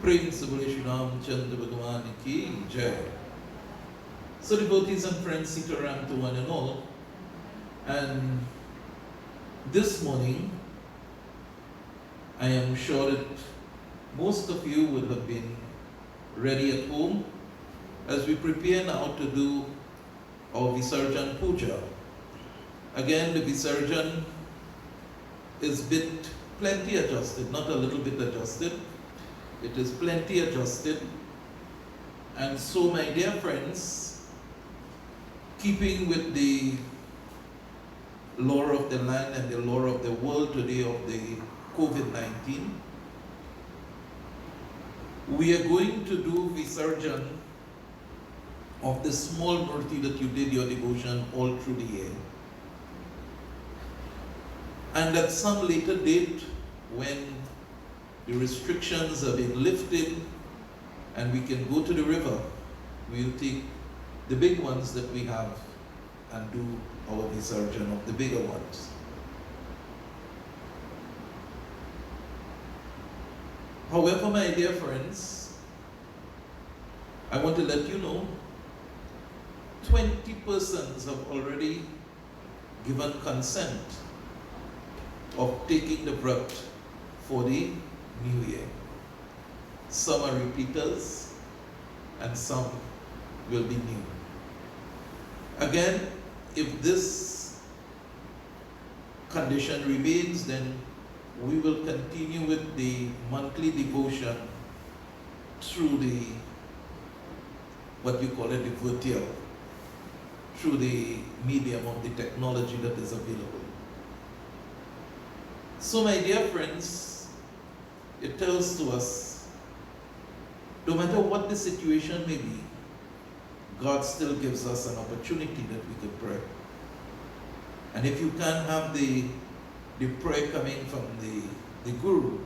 प्रेम से बोले श्री रामचंद्र भगवान की जय. So devotees and friends sit around to one and all, and this morning I am sure that most of you would have been ready at home as we prepare now to do our Visarjan Puja. Again, the Visarjan is plenty adjusted, not a little bit adjusted. It is plenty adjusted. And so, my dear friends, keeping with the law of the land and the law of the world today of the COVID-19, we are going to do Visarjan of the small murti that you did your devotion all through the year. And at some later date, when the restrictions have been lifted and we can go to the river, we'll take the big ones that we have and do our Visarjan of the bigger ones. However, my dear friends, I want to let you know 20 persons have already given consent of taking the vrat for the new year. Some are repeaters and some will be new. Again, if this condition remains, then we will continue with the monthly devotion through the, what we call it, the virtual, through the medium of the technology that is available. So my dear friends, it tells to us, no matter what the situation may be, God still gives us an opportunity that we could pray. And if you can't have the prayer coming from the Guru,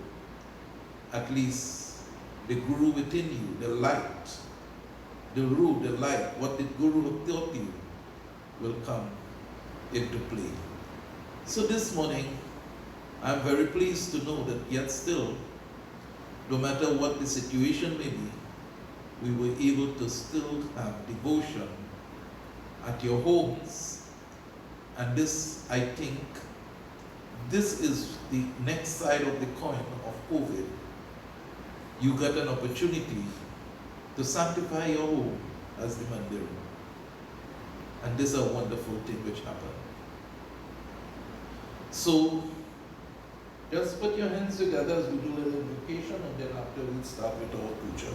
at least the Guru within you, the light, the Ru, the light, what the Guru have taught you will come into play. So this morning, I'm very pleased to know that yet still, no matter what the situation may be, we were able to still have devotion at your homes. And this, I think, this is the next side of the coin of COVID. You got an opportunity to sanctify your home as the mandir. And this is a wonderful thing which happened. So, just put your hands together as we do a little invocation, and then after we'll start with our puja.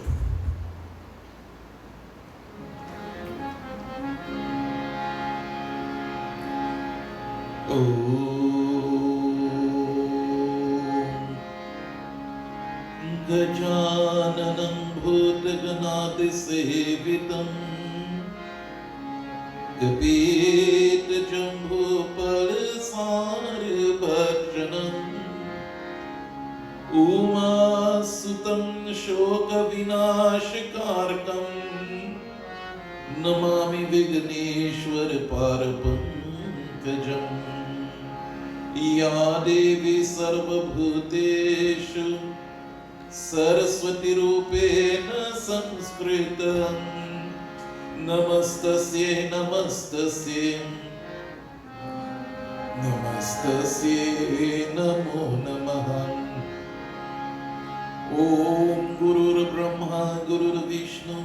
गजाननं भूतगणादिसेवितं कपितजम्बूफलसारभक्षणम् उमासुतं शोकविनाशकारकं Namami Vighneshwar पारपङ्कजम् या देवी सर्वभूतेषु सरस्वती रूपेण संस्कृतं नमस्तस्यै नमस्तस्यै नमस्तस्यै नमो नमः। ओम गुरुर्ब्रह्मा गुरुर्विष्णु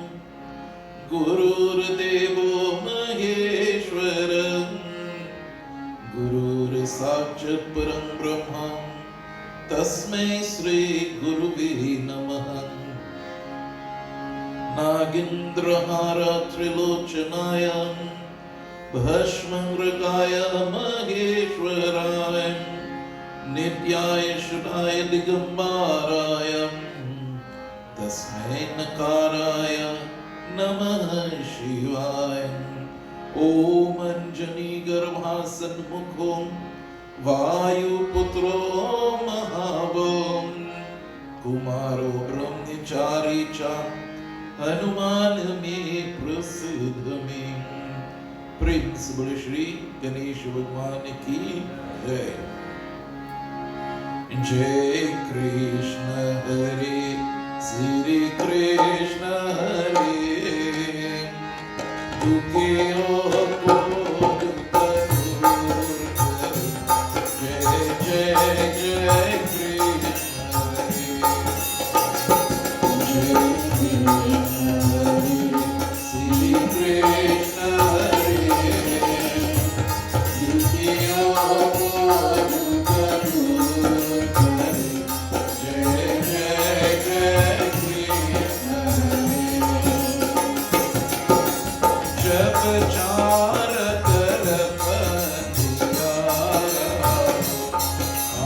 गुरुर्देवो महेश्वर गुरुर्साक्षात् परं ब्रह्म तस्मै श्री गुरुवे नमः। नागेन्द्रहारत्रिलोचनाय भस्ममृगाय महेश्वराय नित्याय शुद्धाय दिगंबराय तस्मै नकाराय नमः शिवाय। ओम अंजनी गर्भासन्मुखो वायुपुत्रो महाबल कुमारो ब्रह्मचारी च हनुमान में प्रसिद्ध में। प्रेम से बोले श्री गणेश भगवान की जय। जय कृष्ण हरे Sri Krishna Hare, Dukhiyon ko dukha dur kare. Jai Jai Jai Krishna Hare, Jai Krishna Hare, Sri Krishna Hare, Dukhiyon ko dukha dur kare. Jai Jai Jai Krishna Hare. जप चार कर बंधियारा,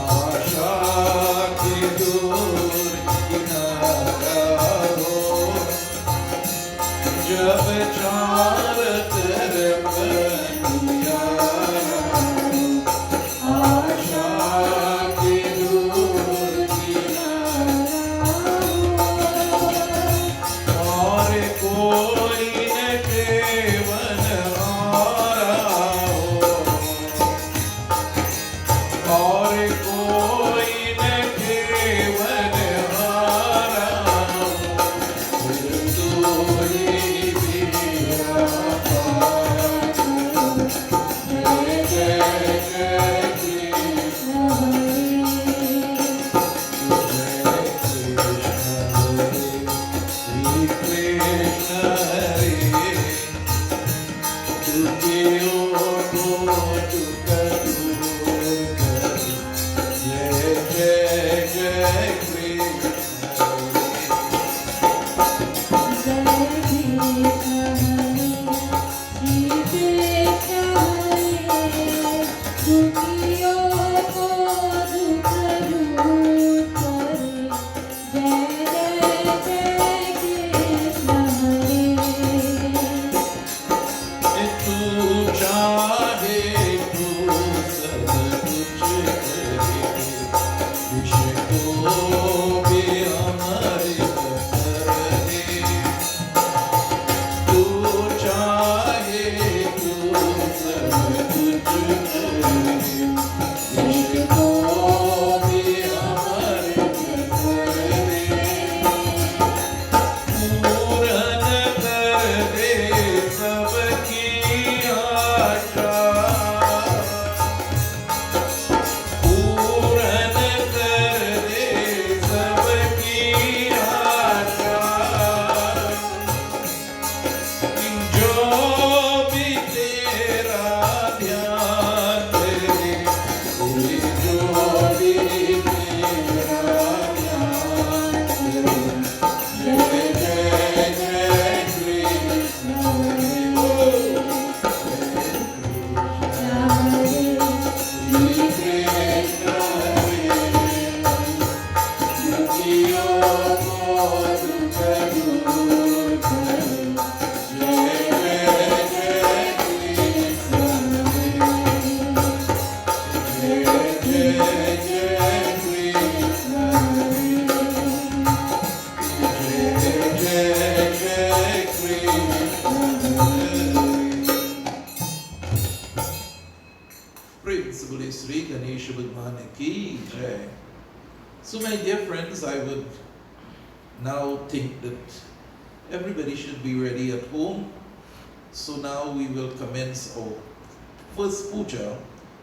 आशा की दूर किनारा हो। जप चार कर बंधियारा, आशा की दूर किनारा हो। और कोई न केवल हारा हो, और कोई न केवल हारा हो। फिर तू ही मेरा पार। जय जय जय कृष्ण हरे, जय कृष्ण हरे, श्री कृष्ण हरे, दुखियों को दुख दूर करे। जय जय जय कृष्ण हरे। तू चाहे तू सब कुछ करे, विष को भी अमृत करे। तू चाहे तू सब कुछ करे, विष को भी अमृत करे। पूरन कर दे सबकी आशा, पूरन कर दे सबकी आशा। जो भी तेरा ध्यान करे, जो भी तेरा ध्यान करे। जय जय जय कृष्ण हरे, श्री कृष्ण हरे, दुखियों को दुख दूर करे। जय जय जय कृष्ण हरे, जय जय जय कृष्ण हरे, जय जय जय कृष्ण हरे। Praise Bole Sri Ganesha Bhagwan ki jai. So my dear friends, I would now think that everybody should be ready at home. So now we will commence our first puja,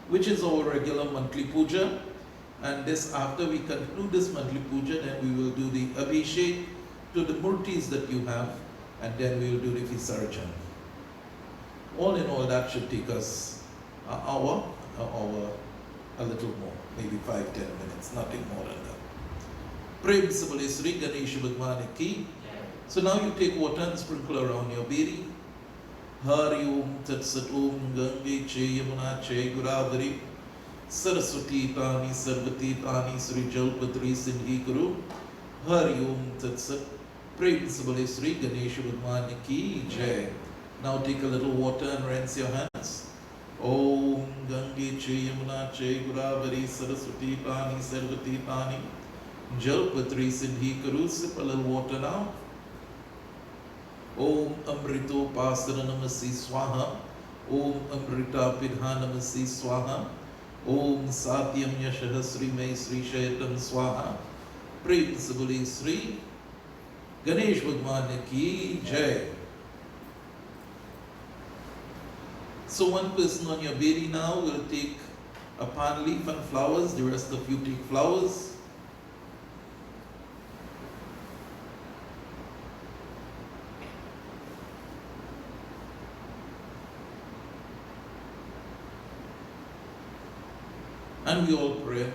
which is our regular monthly puja. And this, after we conclude this monthly puja, then we will do the abhishek to the murtis that you have, and then we will do the visarjan. All in all, that should take us an hour, a little more, maybe 5-10 minutes, nothing more than that. Prem Sabale Sri Ganesha Bhagwan ki. So now you take water and sprinkle around your bedi. Hari Om Tat Sat Om Gange Che Yamuna Che Godavari Saraswati Tani Sarvati Tani Sri Jalpatri Sindhi Guru. Hari Om Tat Sat. Prem Sabale Sri Ganesha Bhagwan ki jai. Now take a little water and rinse your hands. Om Gange Che Yamuna Che Godavari Saraswati Tani Sarvati Tani Jalpatri Sindhi Guru. Sip a little water now. Om Amrito Pasana Namasi Swaha. Om Amrita Pidha Namasi Swaha. Om Satyam Yashahasri Mai Sri Shaitam Swaha. Praise Sri Ganesh भगवान की जय. So one person on your bedi now will take a palm leaf and flowers. The rest of you take flowers. And we all pray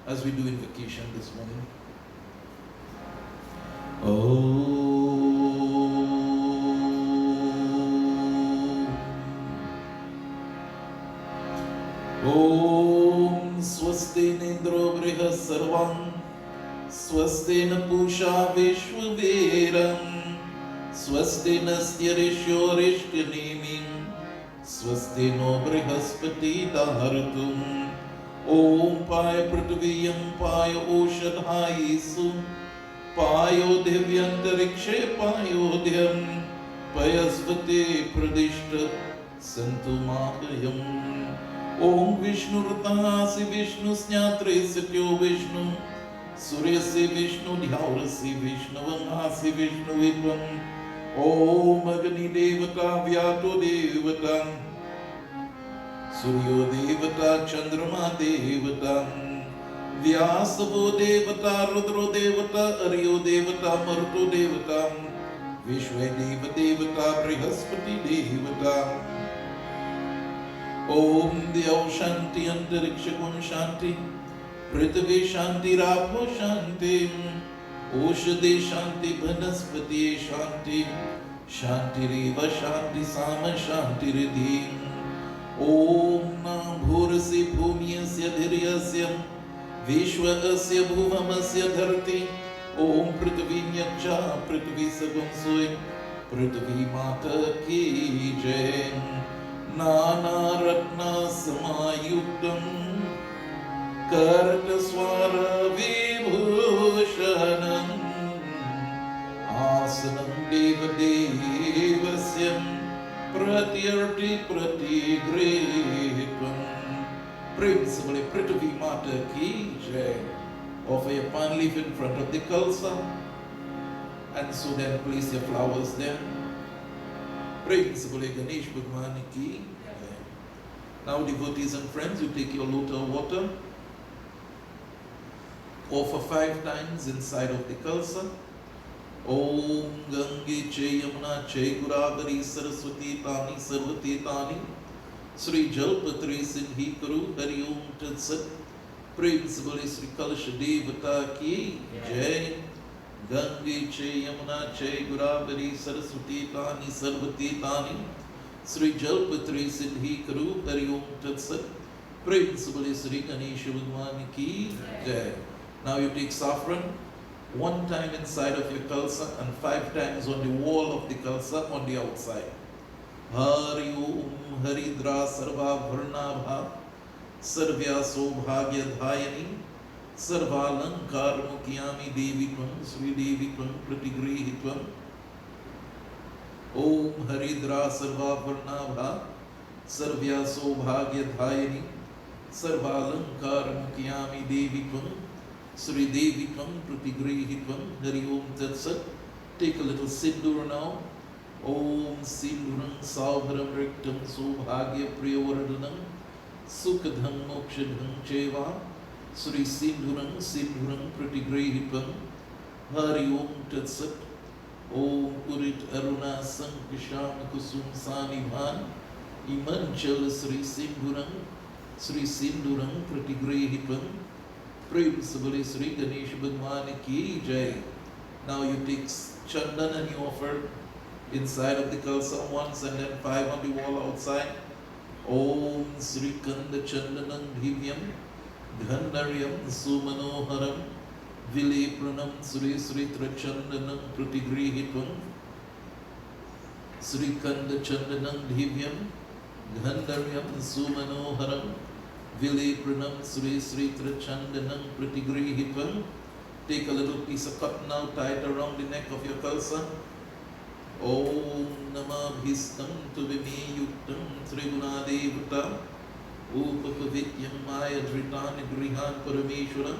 as we do invocation this morning. Om Swasti Nindro Briha Sarvam Swasti Na Pusha Vishwaveram Swasti Nastya Rishyo Rishyanimim Swasti No Brihaspati Dahartum Om Paya Prithviyam Paya Oshadhayisu Payo Divyantarikshe Payodhyam Payasvate Pradishta Santu Mahayam Om Vishnu Ratasi Vishnu Snyatre Satyo Vishnu Suryasi Vishnu Dhyaurasi Vishnu Vangasi Vishnu Vidvam Om Agni Devata Vyato Devata Suryo Devata Chandrama Devata Vyasavo Devata Rudro Devata Aryo Devata Maruto Devata Vishwe Deva Devata Brihaspati Devata Om Dyav Shanti Antarikshakun Shanti Prithvi Shanti Rapho Shanti Oshade Shanti Banaspati Shanti Shanti Reva Shanti Sama Shanti Riddhim Om Nam Bhurasi Bhumyasya Dhiryasya Vishwa Asya Bhuvamasya Dharti Om Prithvi Nyacha Prithvi Sagam Soy Prithvi Mata Ki Jai Nana Ratna Samayuktam Kartaswara Vibhushanam Asanam Deva Devasyam Pratyarti Pratigretvam. Principally Prithvi Mata Ki Jai. Offer your palm leaf in front of the Kalsa and so then place your flowers there. Principally Ganesh Bhagwan Ki Jai. Now devotees and friends, you take your lota of water. Offer 5 times inside of the Kalsa. Om Gange Che Yamuna Che Godavari Saraswati Tani Sarvati Tani Sri Jalpatri Sindhi Karu Hari Om Tat Sat. Principally Sri Kalasha Devata Ki Jai. Gange Che Yamuna Che Godavari Saraswati Tani Sarvati Tani Sri Jalpatri Sindhi Karu Hari Om Tat Sat. Principally Sri Ganesha Bhagwan Ki Jai. Now you take saffron 1 time inside of your Kalsa and 5 times on the wall of the Kalsa on the outside. Hari Om Haridra Sarva Varnabha Sarvya Sobhagya Dhayani Sarvalankar Mukyami Devi Tvam Sri Devi Tvam Pratigrihitvam. Om Haridra Sarva Varnabha Sarvya Sobhagya Dhayani Sarvalankar Mukyami Devi Tvam Sri Devi Tvam Pratigrihitvam Hari Om Tat Sat. Take a little sindur now. Om Sindurang Saubharam Riktam Sobhagya Priyavardhanam Sukadham Mokshadham Cheva Sri Sindurang Sindurang Pratigrihitvam Hari Om Tat Sat. Om Purit Aruna Sankasham Kusum Sanibhan Imanchal Sri Sindurang Pratigrihitvam. Principally Sri Ganesha Bhagwan Ki Jai. Now you take chandan and you offer inside of the Kalsa once and then 5 on the wall outside. Om Sri Kanda Chandanam Divyam Dhandaryam Sumanoharam Vilepranam Sri Sri Trachandanam Pratigrihitvam. Sri Kanda Chandanam Divyam Dhandaryam Sumanoharam Vilepranam Sri Sri Trachandanam Pratigrihitvam. Take a little piece of cotton now, tie it around the neck of your Kalsa. Om Namabhistam Tuvimi Yuktam Triguna Devata Upakavityam Maya Dhritani Grihan Parameshwaram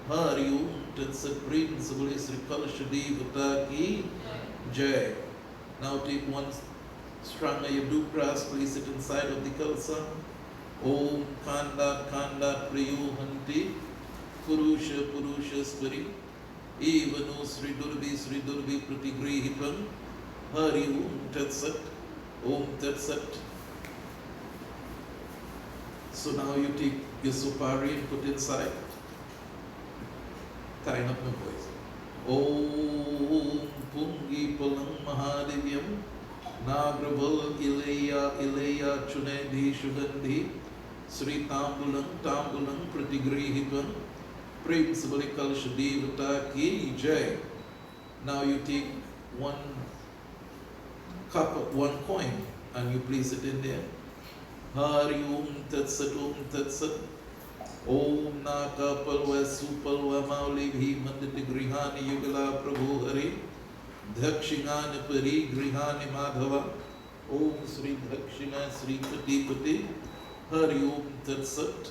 Hari Om Tat Sat. Principally Sri Kalasha Devata Ki Jai. Now take one strang of your blue grass, place it inside of the Kalsa. Om Kanda Kanda Priyo Hanti Purusha Purusha Spari Evanu Sri Durbi Pratigrihipam Hari Om Tat Sat. Om Tat Sat. So now you take your supari and put inside. Tying up my voice. Om Pungi Palang Mahadevyam Nagraval Ilaya Chunedhi Shugandhi Sri Tambulang Pratigrihipam Principally Kalasha Devata Ki Jai. Now you take one cup, one coin, and you place it in there. Hari Om Tat Sat. Om Tat Sat. Om Naka Palva Supalva Mauli Bhimanditi Grihani Yugala Prabhu Hari Dhakshingani Pari Grihani Madhava Om Sri Dhakshina Sri Pati Pati Hari Om Tat Sat.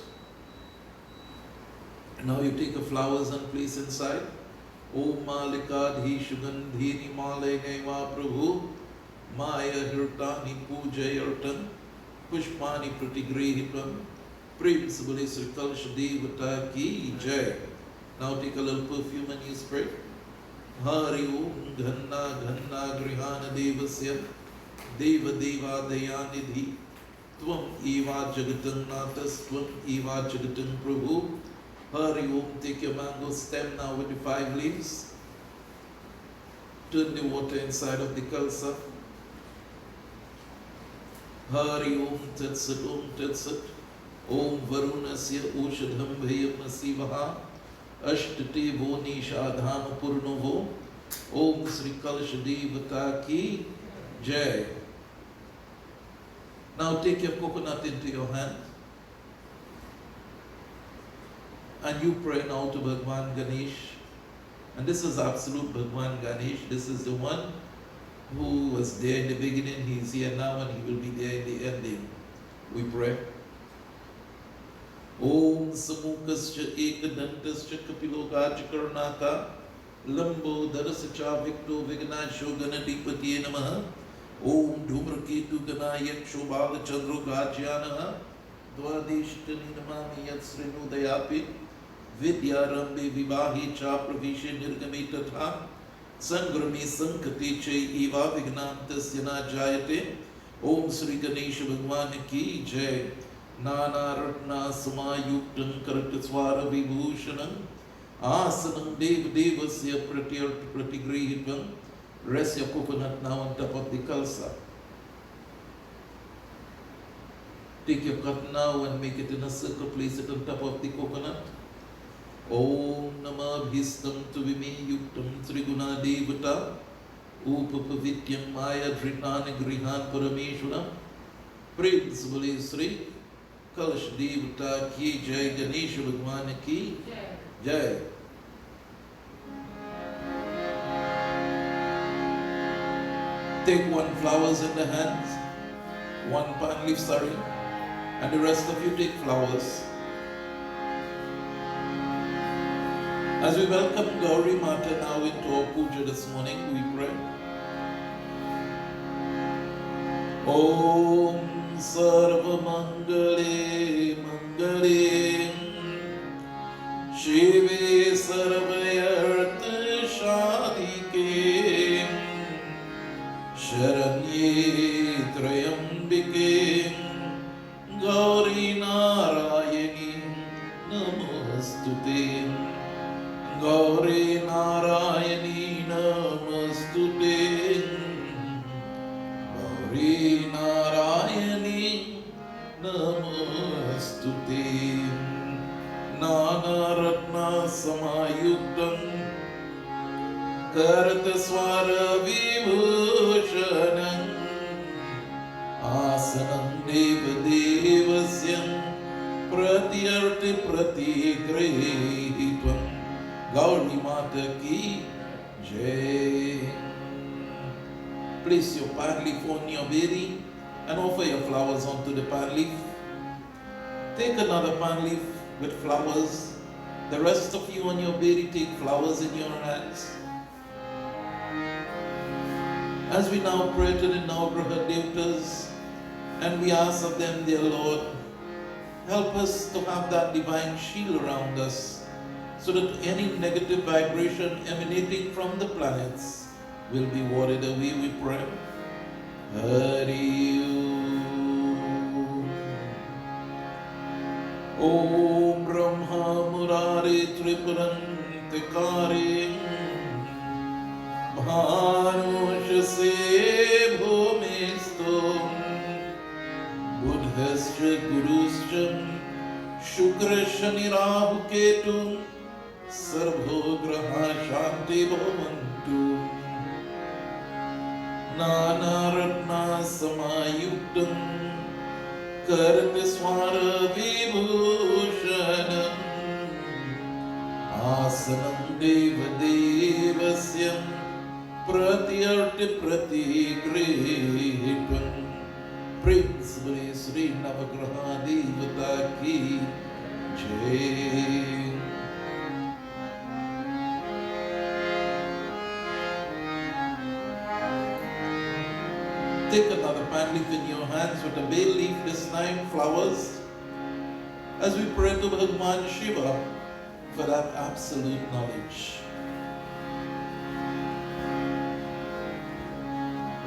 Now you take the flowers and place inside. Om Malikadhi Shugandhini Malay Neva Prabhu Maya Hirtani Pujayartan Pushpani Pratigrihipam Principally Sri Kalasha Devata Ki Jai. Now take a little perfume and you spray. Hari Om Ghanna Ghanna Grihana Devasya Deva Deva Dayanidhi Tvam Eva Jagatan Natas Tvam Eva Jagatan Prabhu. Hari Om. Take your mango stem now with the 5 leaves. Turn the water inside of the Kalsa. Hari Om Tat Sat. Om Tat Sat. Om Varunasya Ushadham Bhayam Nasivaha Ashtate Vo Nishadham Purnovo Om Sri Kalasha Devata Ki Jai. Now take your coconut into your hand and you pray now to Bhagwan Ganesh. And this is absolute Bhagwan Ganesh. This is the one who was there in the beginning. He is here now and he will be there in the ending. We pray. Om Samukascha Ekadantascha Kapilogacha Karnaka Lambo Darasacha Victo Vignasho Ganadipati Namaha Om Dhumraketu Ganayak Shobhala Chandro Gajyanaha Dwadishtani Namami Yat Srinudayapi Vidyarambe Vivahi Cha Pravishe Nirgami Tatha Sangrami Sankati Che Eva Vignantas Yana Jayate Om Sri Ganesha Bhagwan Ki Jai. Nana Ratna Samayuktam Karataswara Vibhushanam Asanam Deva Devasya Pratigrihipam. Rest your coconut now on top of the Kalsa. Take your cup now and make it in a circle, place it on top of the coconut. Om Nama Bhistam Tuvime Yuktam Triguna Devata Upapavityam Maya Dritani Grihan Parameshwara Principally Sri Kalasha Devata Ki Jai. Ganesha Bhagwan Ki Jai. Take one flowers in the hands, one palm leaf, and the rest of you take flowers. As we welcome Gauri Mata now into our puja this morning, we pray. Om Sarva Mangale Mangale Shive Sarvayartha Shadike Sharanye Trayambike Gauri Narayani Namostute Gauri Narayani Namostute Gauri Narayani Namostute Nana Ratna Samayuktam Karataswara Vibhushanam Asanam Deva Devasyam Pratyarti Pratigrihitvam. Gauri Mata Ki Jai. Place your palm leaf on your bedi and offer your flowers onto the palm leaf. Take another palm leaf with flowers, The rest of you on your baby, take flowers in your hands. As we now pray to the Navagraha Devatas, and we ask of them, dear Lord, help us to have that divine shield around us, so that any negative vibration emanating from the planets will be warded away, we pray. Hari Om Brahma Murari Tripurantikari Bhanushase Bhumistum Buddhascha Guruscha Shukra Shani Rahu Ketum Sarvo Graha Shanti Bhavantu Nana Ratna Samayuktam Kartaswara Vibhushanam Asanam Deva Devasyam Pratyarti Pratigritam Principally Sri Navagraha Devata Ki Jai. Take another pan leaf in your hands with a bay leaf, this time flowers, as we pray to Bhagwan Shiva for that absolute knowledge.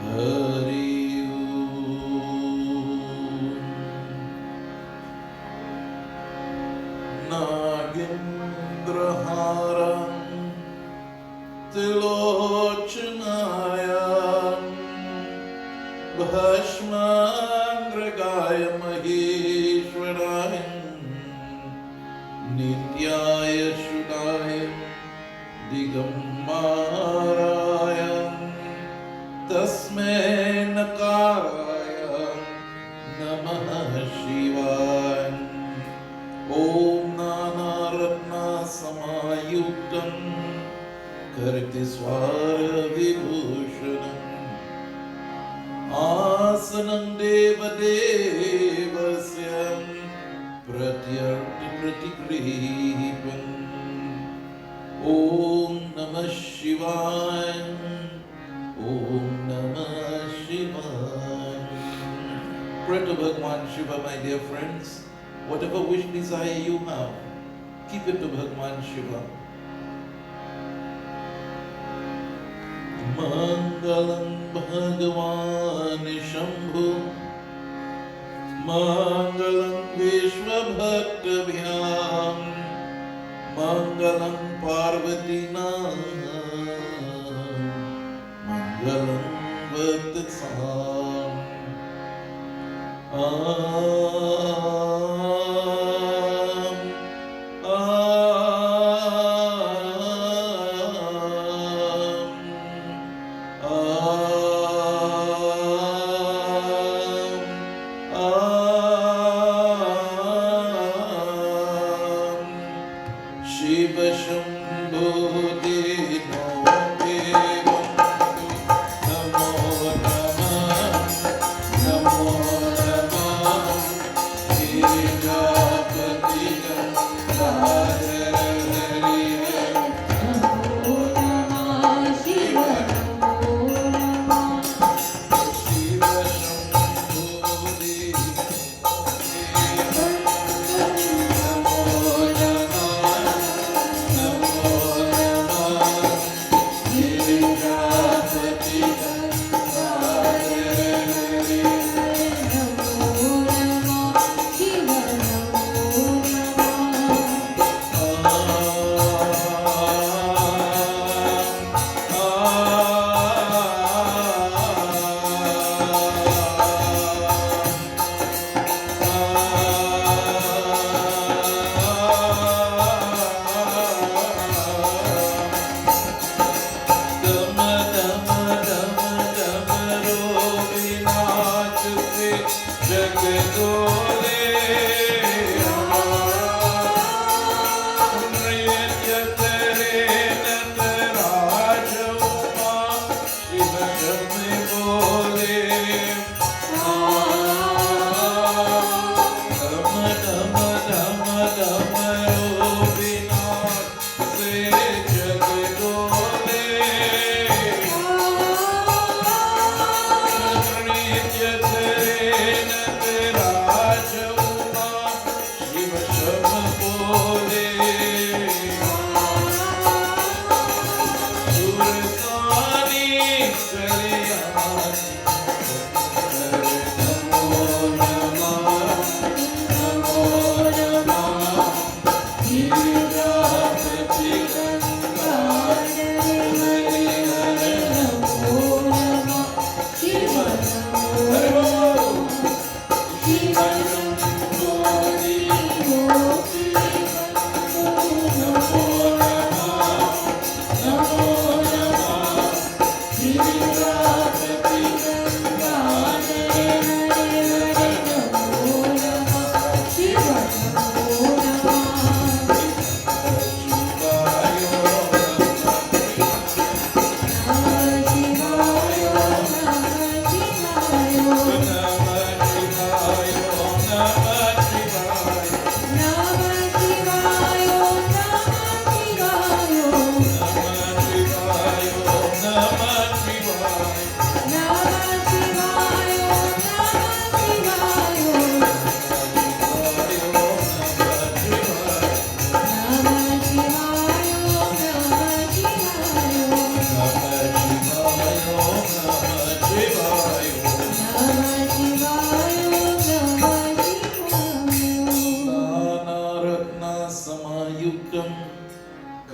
Hari Om. Nagendraharam Tilochanayam Bhashmandragaya Maheshwarayam Nityaya Shudayam Digammarayam Tasmai Nakaraya Namah Shivaya. Om Nana Ratna Samayuktam Kartiswara Vibhushanam Asanam Deva Devasyam Pratyarti Pratigrihipam. Om Namah Shivaya. Om Namah Shivaya. Pray to Bhagwan Shiva, my dear friends. Whatever wish, desire you have, keep it to Bhagwan Shiva. Mangalam Bhagavan Shambhu Mangalam Vishwabhaktabhyam Mangalam Parvatinam Mangalam Vartatsam. Shiva Shambho Deno Devam Namo Namah Namo Namah Hirapatiyam Radharariyam Namo Namah Shiva Shiva Shambho Deno Namo Namah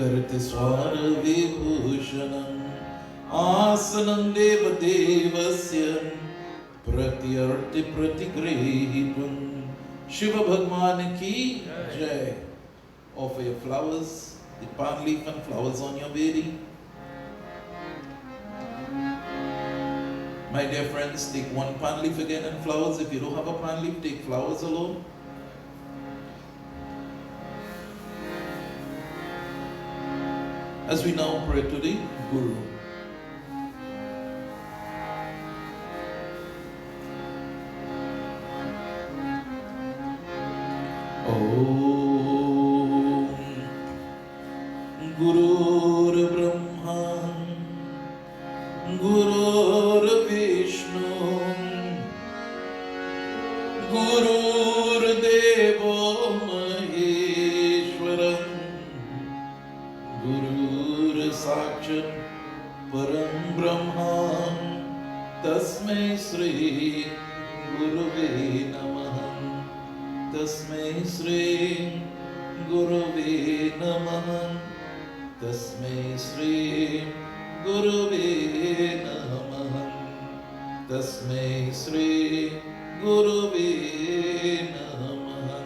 करते स्वार विभूषणम् आसनं देवदेवस्य प्रत्यर्ति प्रतिगृहीतुं शिव भगवान की जय. Offer your flowers, the palm leaf and flowers on your Vedi. My dear friends, take one palm leaf again and flowers. If you don't have a palm leaf, take flowers alone. As we now pray to the Guru. Om Gurur Brahma Gurur Vishnu Gurur Devo Maheshwaram Gurur Sakshat Param Brahma Tasmai Sri Guruve Namaha Tasmai Sri Guruve Namaha Tasmai Sri Guruve Namaha Tasmai Sri Guruve Namaha.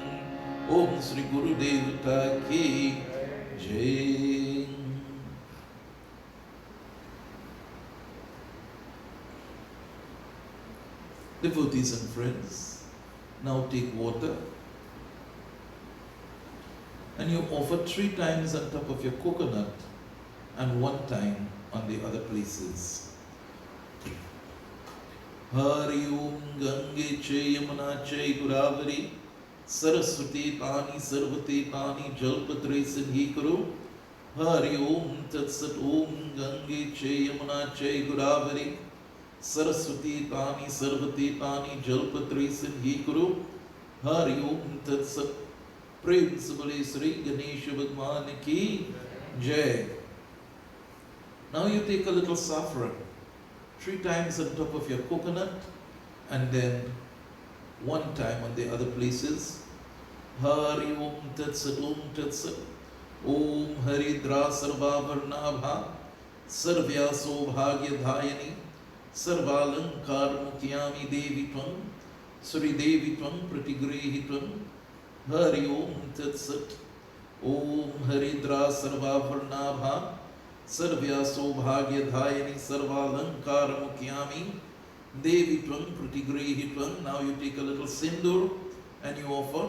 Om Sri Guru Devata Ki Jai. Devotees and friends, now take water and you offer 3 times on top of your coconut and 1 time on the other places. Hari Om Gange Che Yamuna Che Godavari Saraswati Tani Sarvati Tani Jalpatre Sinhi Kuru. Hari Om Tat Sat Om Gange Che Yamuna Che Godavari Saraswati Tani Sarvati Tani Jalpatre Sinhi Kuru. Hari Om Tat Sat. प्रेम से बोले श्री गणेश भगवान की जय. Now you take a little saffron 3 times on top of your coconut and then 1 time on the other places. Hari Om Tat Sat Om Tat Sat Om Haridra Sarvavarnabha Sarvya Sobhagya Dhayani Sarvalankar Mukyami Devi Tvam Sri Devi Tvam Pratigrihi Tvam. Hari Om Tat Sat Om Haridra Sarvavarnabha Sarvya Sobhagya Dhayani Sarvalankar Mukyami Devi Tvam Pratigrihi Tvam. Now you take a little sindur and you offer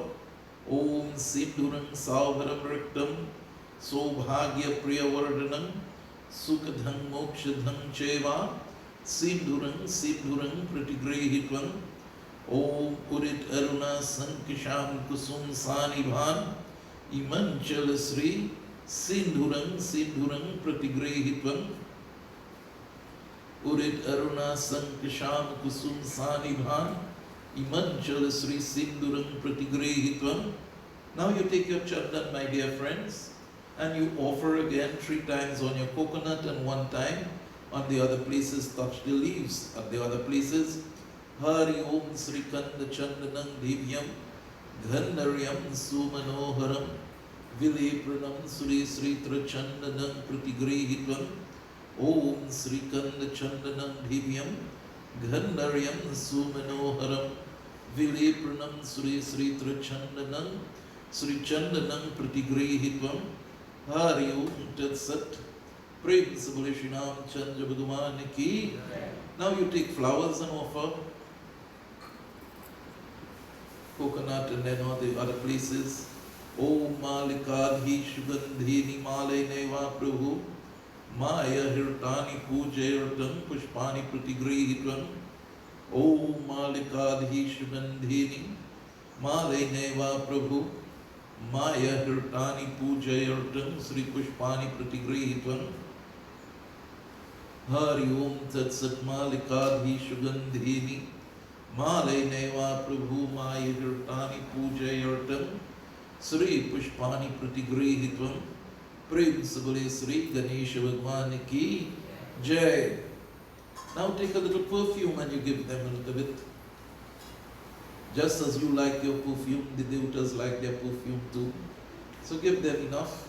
Om Sinduram Sauvaram Raktam Sobhagya Priyavardhanam Sukadham Mokshadham Cheva Sinduram Sinduram Pratigrihi Tvam. Om Urit Aruna Sankisham Kusum Sanibhan Imanchal Sri Sindhuram Sindhuram Pratigrihi-tvam. Urit Aruna Sankisham Kusum Sanibhan Imanchal Sri Sindhuram Pratigrihi-tvam. Now you take your chandan, my dear friends, and you offer again 3 times on your coconut and 1 time on the other places. Touch the leaves at the other places. Hari Om Sri Kanda Chandanam Divyam Ghandaryam Sumanoharam Vilepranam Sri Sri Trachandanam Pratigrihi-tvam. Om Sri Kanda Chandanam Divyam Ghandaryam Sumanoharam Vilepranam Sri Sri Trachandanam Sri Chandanam Pratigrihi-tvam. Hari Om Tat Sat. Prem se bole Shri Ramchandra Bhagwan ki. Now you take flowers and offer coconut and then all the other places. Om Malikadhi Shugandhini Male Neva Prabhu Maya Hirtani Pujayartam Pushpani Pratigrihi-tvam. Om Malikadhi Shugandhini Male Neva Prabhu Maya Hirtani Pujayartam Sri Pushpani Pratigrihi-tvam. Hari Om Tat Sat Malikadhi Shugandhini Male Neva Prabhu Maya Hirtani Pujayartam Sri Pushpani Pratigrihi-tvam. Prem se bole Sri Ganesha Bhagwan ki Jai. Now take a little perfume and you give them a little bit. Just as you like your perfume, the devotees like their perfume too. So give them enough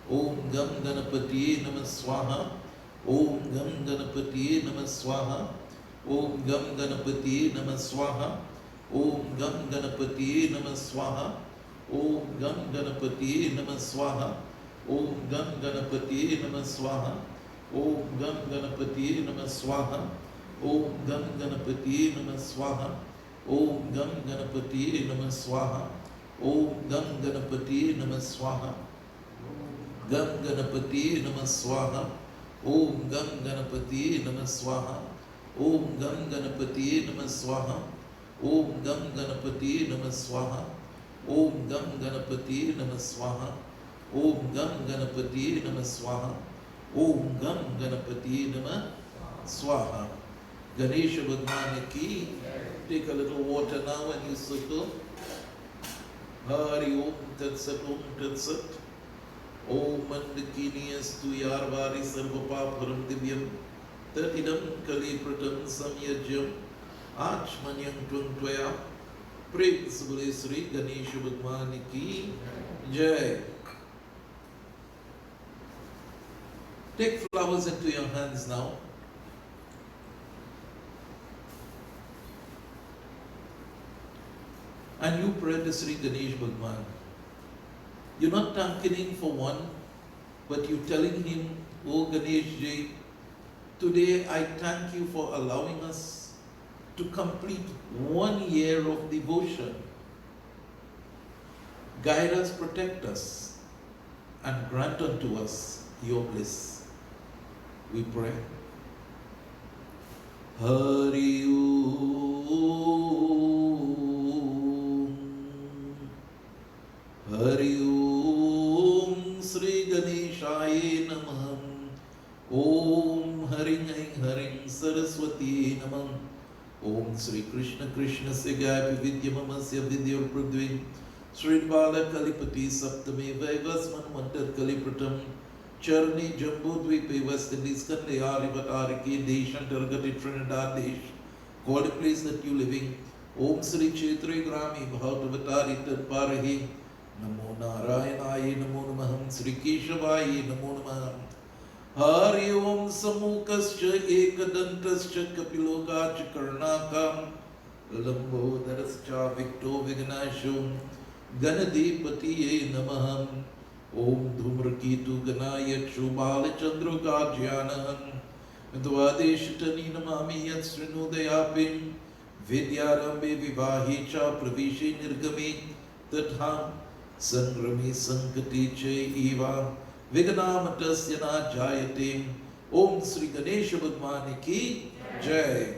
Om Gam Ganapatiye Namah Swaha. Om Gam Ganapatiye Namah Swaha. Om Gam Ganapatiye Namah Swaha. Om Gam Ganapatiye Namah Swaha. Om Gam Ganapatiye Namah Swaha. Om Gam Ganapatiye Namah Swaha. Om Gam Ganapatiye Namah Swaha. Om Gam Ganapatiye Namah Swaha. Om Gam Ganapatiye Namah Swaha. Om Gam Ganapatiye Namah Swaha. Gam Ganapatiye Namah Swaha. Om Gam Ganapatiye Namah Swaha. Om Gam Ganapatiye Namah Swaha. Om Gam Ganapatiye Namah Swaha. Om Gam Ganapatiye Namah Swaha. Om Gam Ganapatiye Namah Swaha. Om Gam Ganapatiye Namah Swaha. Ganesha Bhagwan ki. Take a little water now and you circle. Hari Om Tat Sat Om Tat Sat. Om Mandakiniyastu Yarvari Sarvapapharam Divyam Tatidam Kalipratam Samyajam Achmanyam Tvaya. Praise Bole Sri Ganesha Bhagwan ki Jai. Take flowers into your hands now. And you pray to Sri Ganesh Bhagwan. You're not thanking him for one, but you're telling him, Oh Ganesh Ji, today I thank you for allowing us to complete 1 year of devotion. Guide us, protect us, and grant unto us your bliss. We pray. Hari Om. Hari Om Sri Ganeshaya Namah. Om Haring Haring Saraswati Namah. Om Sri Krishna Krishna Segapi Vidyamasya Vidyur Pradvi Sri Bala Kalipati Saptami Vaivasman Mantar Kalipratam Charni Jambudvipe West Indies Kandayari Vatariki Desh Antargati Trinidad Desh. God, a place that you living. Om Sri Kshetri Grami Bhautavatari Tadparahi. Namo Narayanaye Namo Namaham Sri Keshavaya Namo Namaham. Hari Om Samukascha Ekadantascha Kapilokacha Karnakam Lambodarascha Victo Vignashum Ganadipatiye Namaham. Om Dhumraketu Ganaya Shubhala Chandrukajyanam Dvadeshtani Namami Yat Srinudayapim Vidyarambe Vivahicha Pravishe Nirgami Tatham Sangrami Sankati Che Eva Vignamatasya na Jayate. Om Sri Ganesha Bhagwan ki Jai.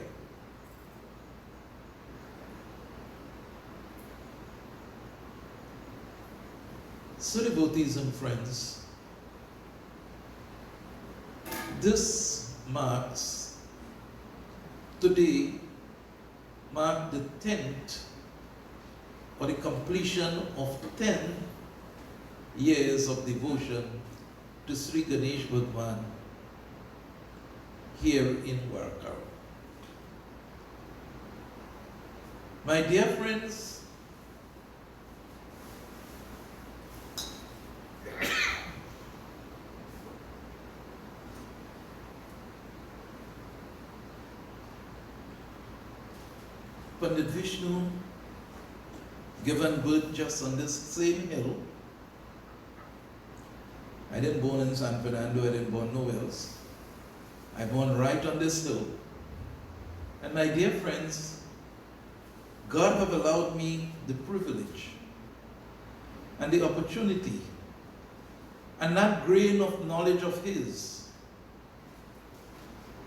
So devotees and friends, this marks, today marks the 10th or the completion of 10 years of devotion to Sri Ganesh Bhagwan here in Warkar. My dear friends, Pandit Vishnu given birth just on this same hill. I didn't born in San Fernando, I didn't born nowhere else. I born right on this hill. And my dear friends, God have allowed me the privilege and the opportunity and that grain of knowledge of His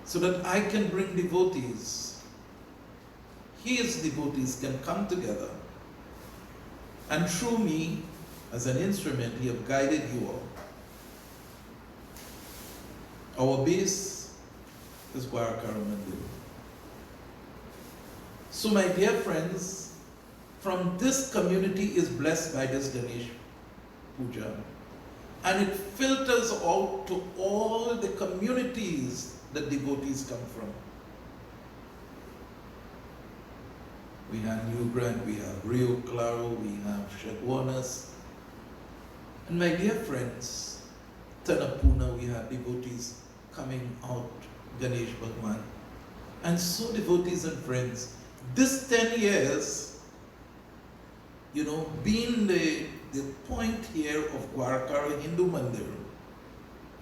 so that I can bring devotees, His devotees can come together and through me as an instrument He have guided you all. Our base is Warkar Mandir. So my dear friends, from this community is blessed by this Ganesh Puja. And it filters out to all the communities that devotees come from. We have New Grand, we have Rio Claro, we have Chaguanas. And my dear friends, Tanapuna, we had devotees coming out, Ganesh Bhagwan. And so devotees and friends, this 10 years, being the point here of Gwarakara Hindu Mandir,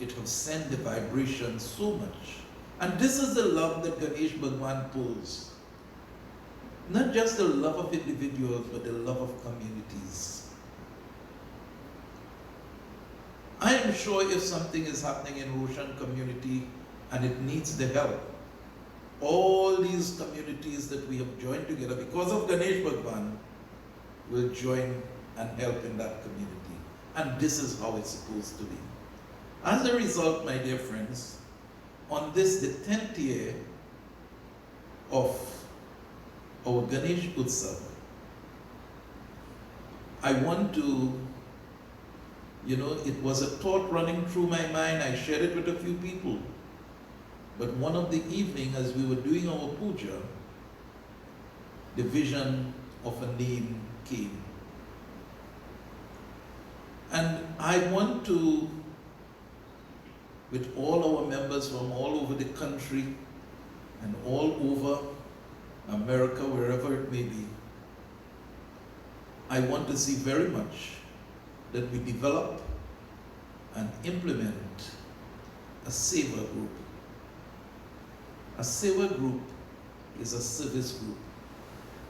it has sent the vibration so much. And this is the love that Ganesh Bhagwan pulls. Not just the love of individuals, but the love of communities. I am sure if something is happening in Roshan community and it needs the help, all these communities that we have joined together because of Ganesh Bhagwan will join and help in that community. And this is how it's supposed to be. As a result, my dear friends, on this, the 10th year of our Ganesh Utsav, I want to, it was a thought running through my mind. I shared it with a few people. But one of the evening, as we were doing our puja, the vision of a name came. And I want to, with all our members from all over the country and all over America, wherever it may be, I want to see very much that we develop and implement a Seva group. A Seva group is a service group.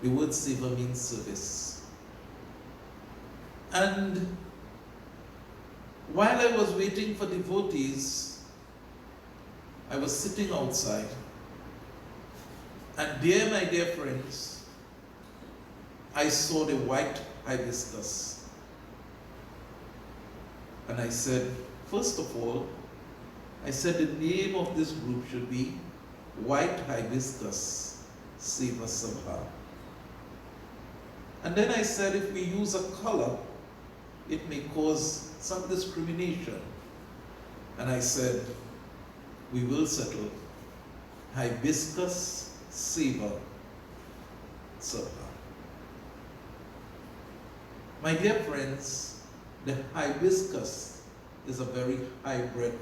The word Seva means service. And while I was waiting for devotees, I was sitting outside. And there, my dear friends, I saw the white hibiscus. And I said, first of all, I said the name of this group should be White Hibiscus Seva Sabha. And then I said, if we use a color, it may cause some discrimination. And I said, we will settle Hibiscus Seva Sabha. My dear friends, the hibiscus is a very hybrid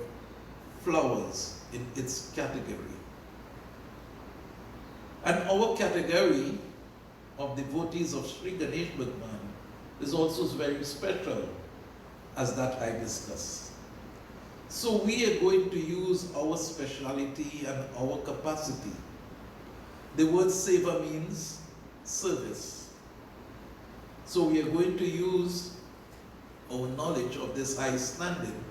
flowers in its category. And our category of devotees of Sri Ganesh Bhagwan is also very special as that hibiscus. So we are going to use our speciality and our capacity. The word seva means service. So we are going to use our knowledge of this high standing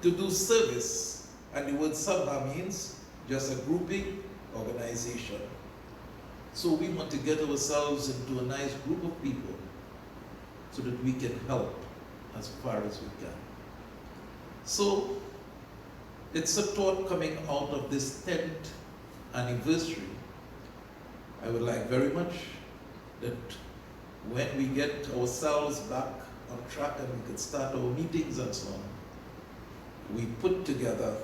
to do service. And the word sabha means just a grouping, organization. So we want to get ourselves into a nice group of people so that we can help as far as we can. So it's a thought coming out of this 10th anniversary. I would like very much that when we get ourselves back on track and we can start our meetings and so on, we put together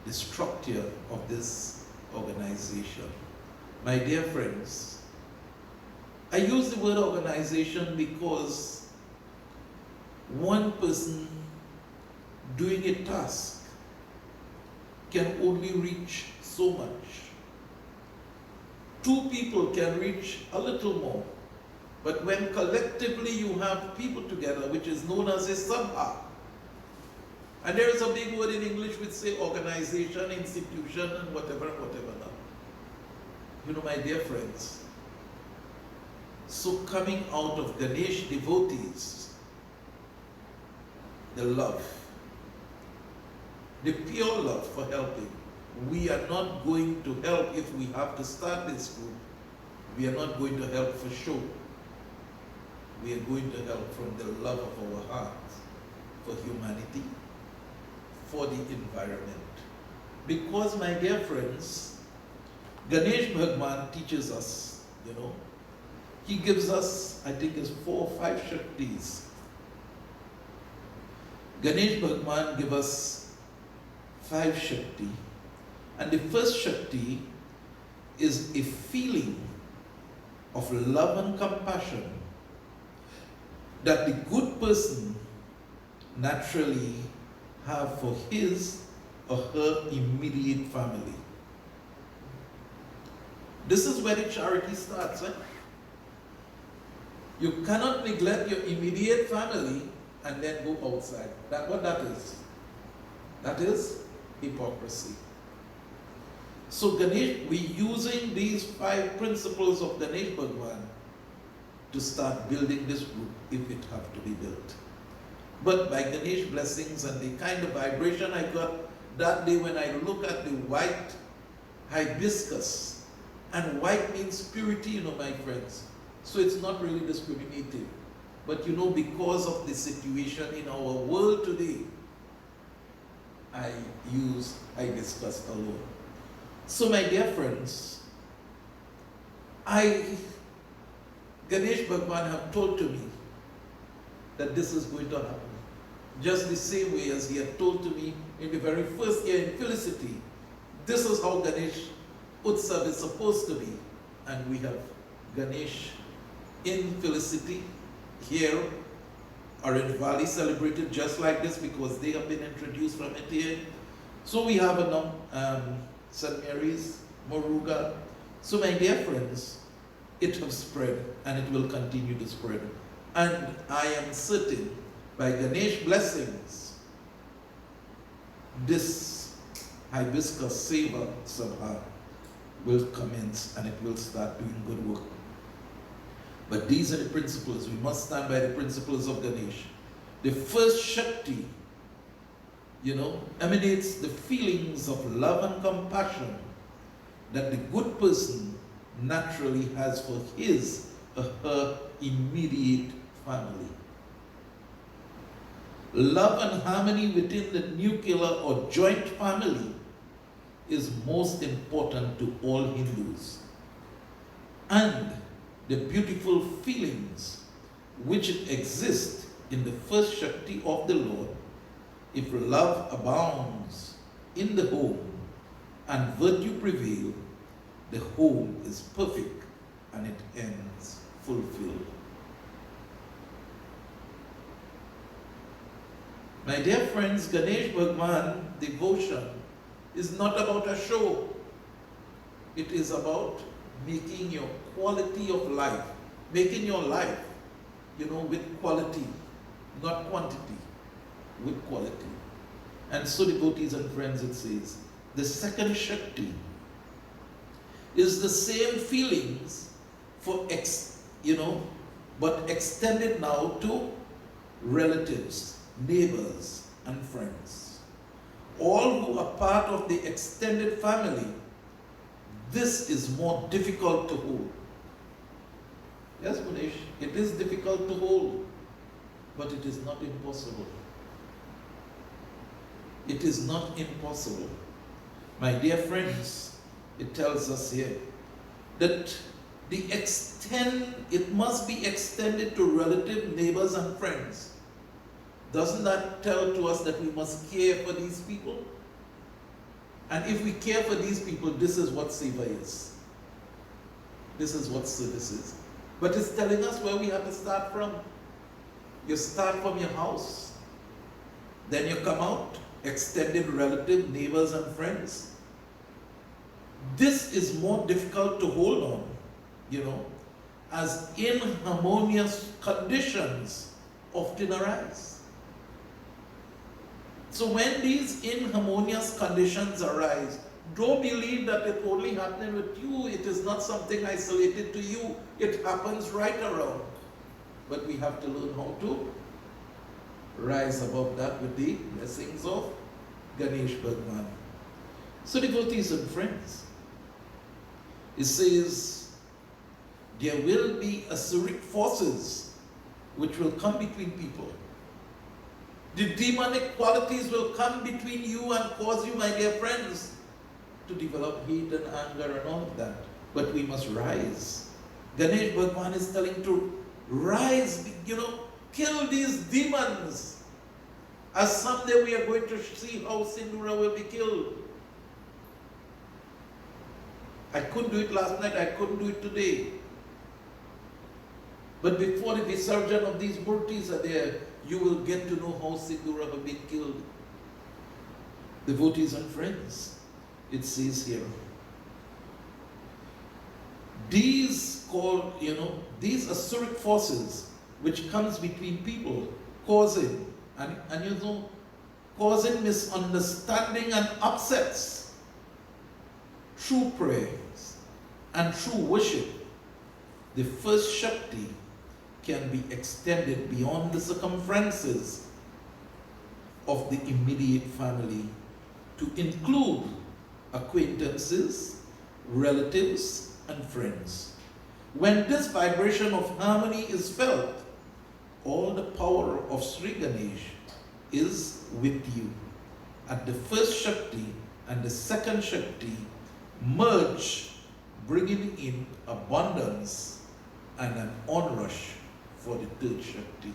the structure of this organization. My dear friends, I use the word organization because one person doing a task can only reach so much. Two people can reach a little more. But when collectively you have people together, which is known as a sabha, and there is a big word in English which say organization, institution, and whatever now. My dear friends, so coming out of Ganesh devotees, the love, the pure love for helping. We are not going to help if we have to start this group. We are not going to help for show. We are going to help from the love of our hearts for humanity, for the environment. Because, my dear friends, Ganesh Bhagwan teaches us, he gives us, I think it's 4 or 5 Shaktis. Ganesh Bhagwan gives us 5 Shakti. And the first Shakti is a feeling of love and compassion that the good person naturally have for his or her immediate family. This is where the charity starts. You cannot neglect your immediate family and then go outside. That's what that is. That is hypocrisy. So Ganesh, we're using these 5 principles of Ganesh Bhagwan to start building this group if it have to be built. But by Ganesh blessings and the kind of vibration I got that day when I look at the white hibiscus, and white means purity, my friends. So it's not really discriminative. But because of the situation in our world today, I use hibiscus alone. So my dear friends, Ganesh Bhagwan have told to me that this is going to happen. Just the same way as he had told to me in the very first year in Felicity, this is how Ganesh Utsav is supposed to be. And we have Ganesh in Felicity here, Orange Valley celebrated just like this because they have been introduced from it here. So we have St. Mary's, Moruga. So my dear friends, it has spread and it will continue to spread. And I am certain by Ganesh blessings, this hibiscus Seva Sabha will commence and it will start doing good work. But these are the principles. We must stand by the principles of Ganesh. The first Shakti, emanates the feelings of love and compassion that the good person naturally has for his or her immediate family. Love and harmony within the nuclear or joint family is most important to all Hindus. And the beautiful feelings which exist in the first Shakti of the Lord, if love abounds in the home and virtue prevail, the home is perfect and it ends fulfilled. My dear friends, Ganesh Bhagwan devotion is not about a show. It is about making your quality of life, making your life, with quality, not quantity, with quality. And so, devotees and friends, it says, the second Shakti is the same feelings but extended now to relatives, neighbors, and friends. All who are part of the extended family, this is more difficult to hold. Yes, Ganesh, it is difficult to hold, but it is not impossible. It is not impossible. My dear friends, it tells us here that it must be extended to relatives, neighbors, and friends. Doesn't that tell to us that we must care for these people? And if we care for these people, this is what Seva is. This is what service is. But it's telling us where we have to start from. You start from your house. Then you come out, extended relatives, neighbors, and friends. This is more difficult to hold on, as inharmonious conditions often arise. So when these inharmonious conditions arise, don't believe that it's only happening with you. It is not something isolated to you. It happens right around. But we have to learn how to rise above that with the blessings of Ganesh Bhagwan. So devotees and friends, it says, there will be Asuric forces which will come between people. The demonic qualities will come between you and cause you, my dear friends, to develop hate and anger and all of that. But we must rise. Ganesh Bhagwan is telling to rise, kill these demons. As someday we are going to see how Sindhura will be killed. I couldn't do it last night, I couldn't do it today. But before the Visarjan of these murtis are there, you will get to know how Sindhura will be killed. Devotees and friends, it says here, these these Asuric forces which comes between people, causing causing misunderstanding and upsets. True prayers and true worship, the first Shakti, can be extended beyond the circumferences of the immediate family to include acquaintances, relatives, and friends. When this vibration of harmony is felt, all the power of Sri Ganesh is with you. At the first Shakti and the second Shakti merge, bringing in abundance and an onrush for the third Shakti.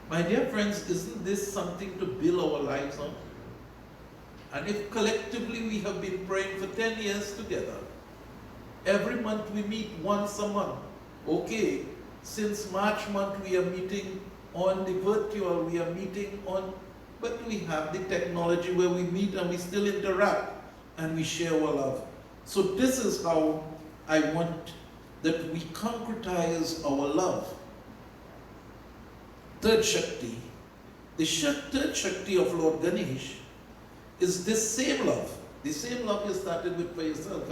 My dear friends, isn't this something to build our lives on? And if collectively we have been praying for 10 years together, every month we meet once a month. Okay, since March month we are meeting on the virtual, we are meeting on, but we have the technology where we meet and we still interact and we share our love. So this is how I want that we concretize our love. Third Shakti, the third Shakti of Lord Ganesh is this same love. The same love you started with for yourself.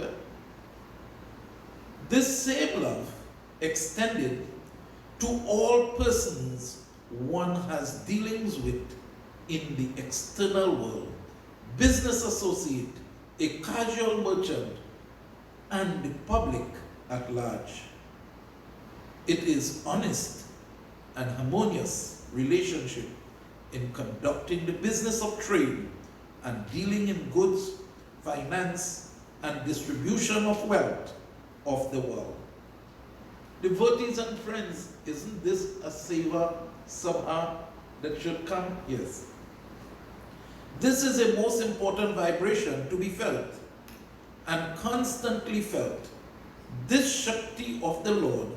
This same love extended to all persons one has dealings with in the external world, business associate, a casual merchant, and the public at large. It is honest and harmonious relationship in conducting the business of trade and dealing in goods, finance, and distribution of wealth of the world. Devotees and friends, isn't this a seva sabha that should come? Yes. This is a most important vibration to be felt and constantly felt. This Shakti of the Lord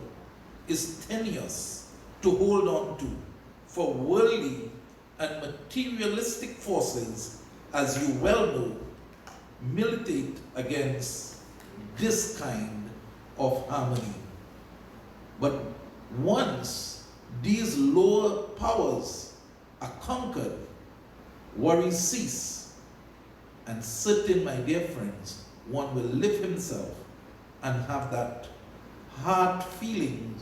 is tenuous to hold on to, for worldly and materialistic forces, as you well know, militate against this kind of harmony. But once these lower powers are conquered, worries cease, and certain, my dear friends, one will lift himself and have that heart feeling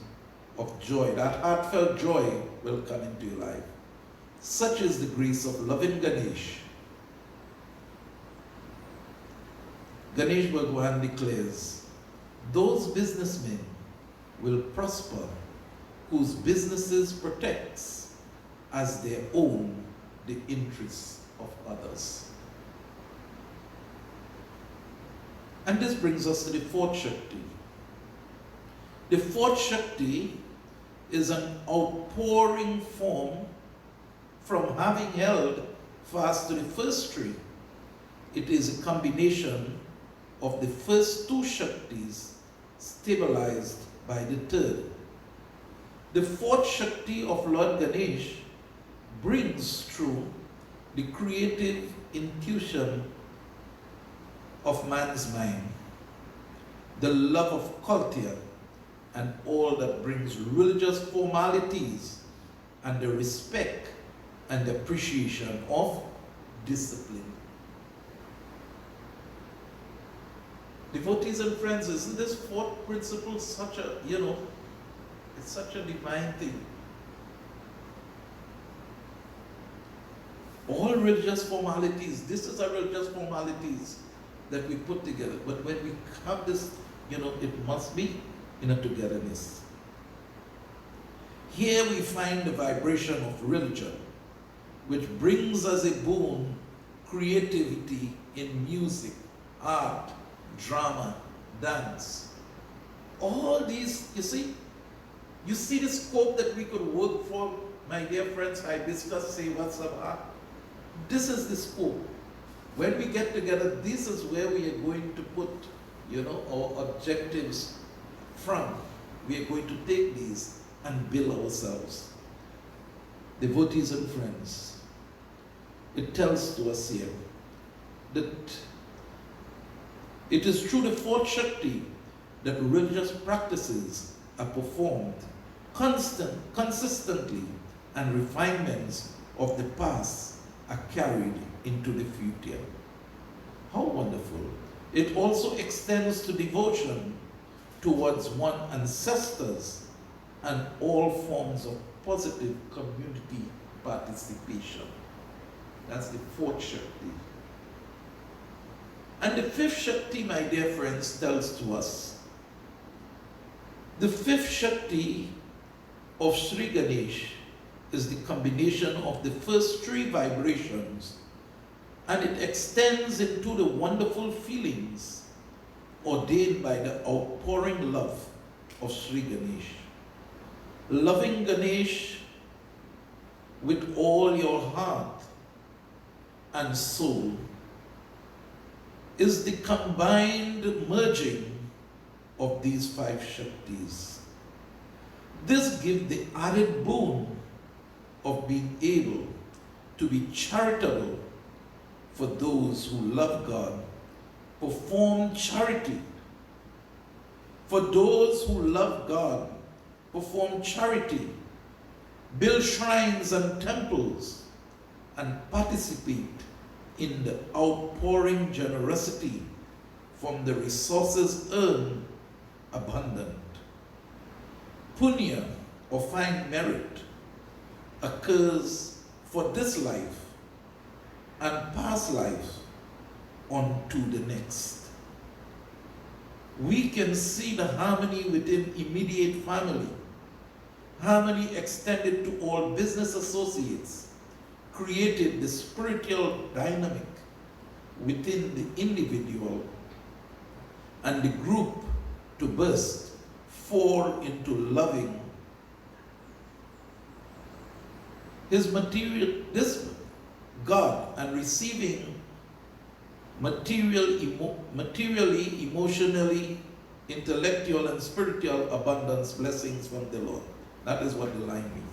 of joy, that heartfelt joy will come into your life. Such is the grace of loving Ganesh. Ganesh Bhagwan declares, those businessmen will prosper whose businesses protects as their own the interests of others. And this brings us to the fourth Shakti. The fourth Shakti is an outpouring form from having held fast to the first three. It is a combination of the first two Shaktis stabilized by the third. The fourth Shakti of Lord Ganesh brings through the creative intuition of man's mind, the love of culture, and all that brings religious formalities, and the respect and appreciation of discipline. Devotees and friends, isn't this fourth principle such a, it's such a divine thing? All religious formalities, this is a religious formalities that we put together. But when we have this, it must be in a togetherness. Here we find the vibration of religion, which brings us a boon, creativity in music, art, drama, dance. All these, you see the scope that we could work for, my dear friends, Hibiscus Seva Sabha. This is the scope. When we get together, this is where we are going to put, our objectives from. We are going to take these and build ourselves. Devotees and friends, it tells to us here that it is through the fourth Shakti that religious practices are performed consistently, and refinements of the past are carried into the future. How wonderful. It also extends to devotion towards one's ancestors and all forms of positive community participation. That's the fourth Shakti. And the fifth Shakti, my dear friends, tells to us, the fifth Shakti of Sri Ganesh is the combination of the first three vibrations, and it extends into the wonderful feelings ordained by the outpouring love of Sri Ganesh. Loving Ganesh with all your heart and soul is the combined merging of these five Shaktis. This gives the added boon of being able to be charitable for those who love God, perform charity. For those who love God, perform charity, build shrines and temples, and participate in the outpouring generosity from the resources earned abundant. Punya, or fine merit, occurs for this life and past life on to the next. We can see the harmony within immediate family, harmony extended to all business associates, created the spiritual dynamic within the individual and the group to burst forth into loving this God and receiving materially, emotionally, intellectual, and spiritual abundance blessings from the Lord. That is what the line means.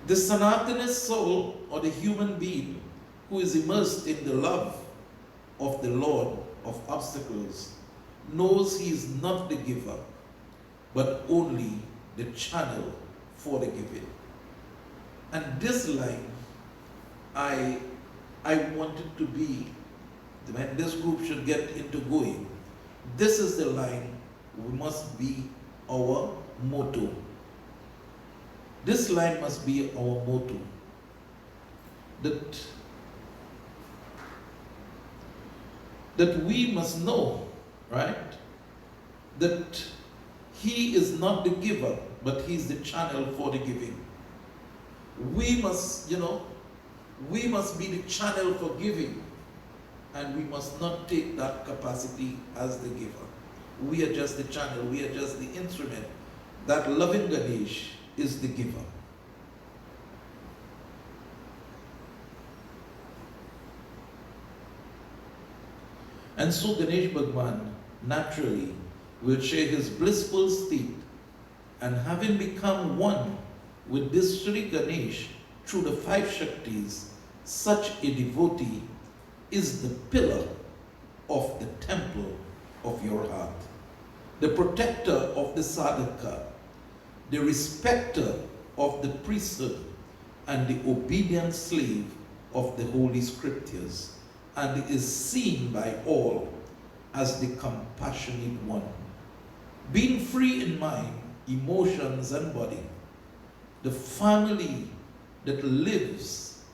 The Sanatana soul, or the human being who is immersed in the love of the Lord of obstacles, knows he is not the giver, but only the channel for the giving. And this line, I wanted to be, when this group should get into going, this is the line we must be our motto. This line must be our motto. That we must know, right? That he is not the giver, but he's the channel for the giving. We must, we must be the channel for giving, and we must not take that capacity as the giver. We are just the channel, we are just the instrument. That loving Ganesh is the giver. And so Ganesh Bhagwan naturally will share his blissful state, and having become one with this Sri Ganesh through the five Shaktis, such a devotee is the pillar of the temple of your heart, the protector of the sadhaka, the respecter of the priesthood, and the obedient slave of the holy scriptures, and is seen by all as the compassionate one. Being free in mind, emotions, and body, the family that lives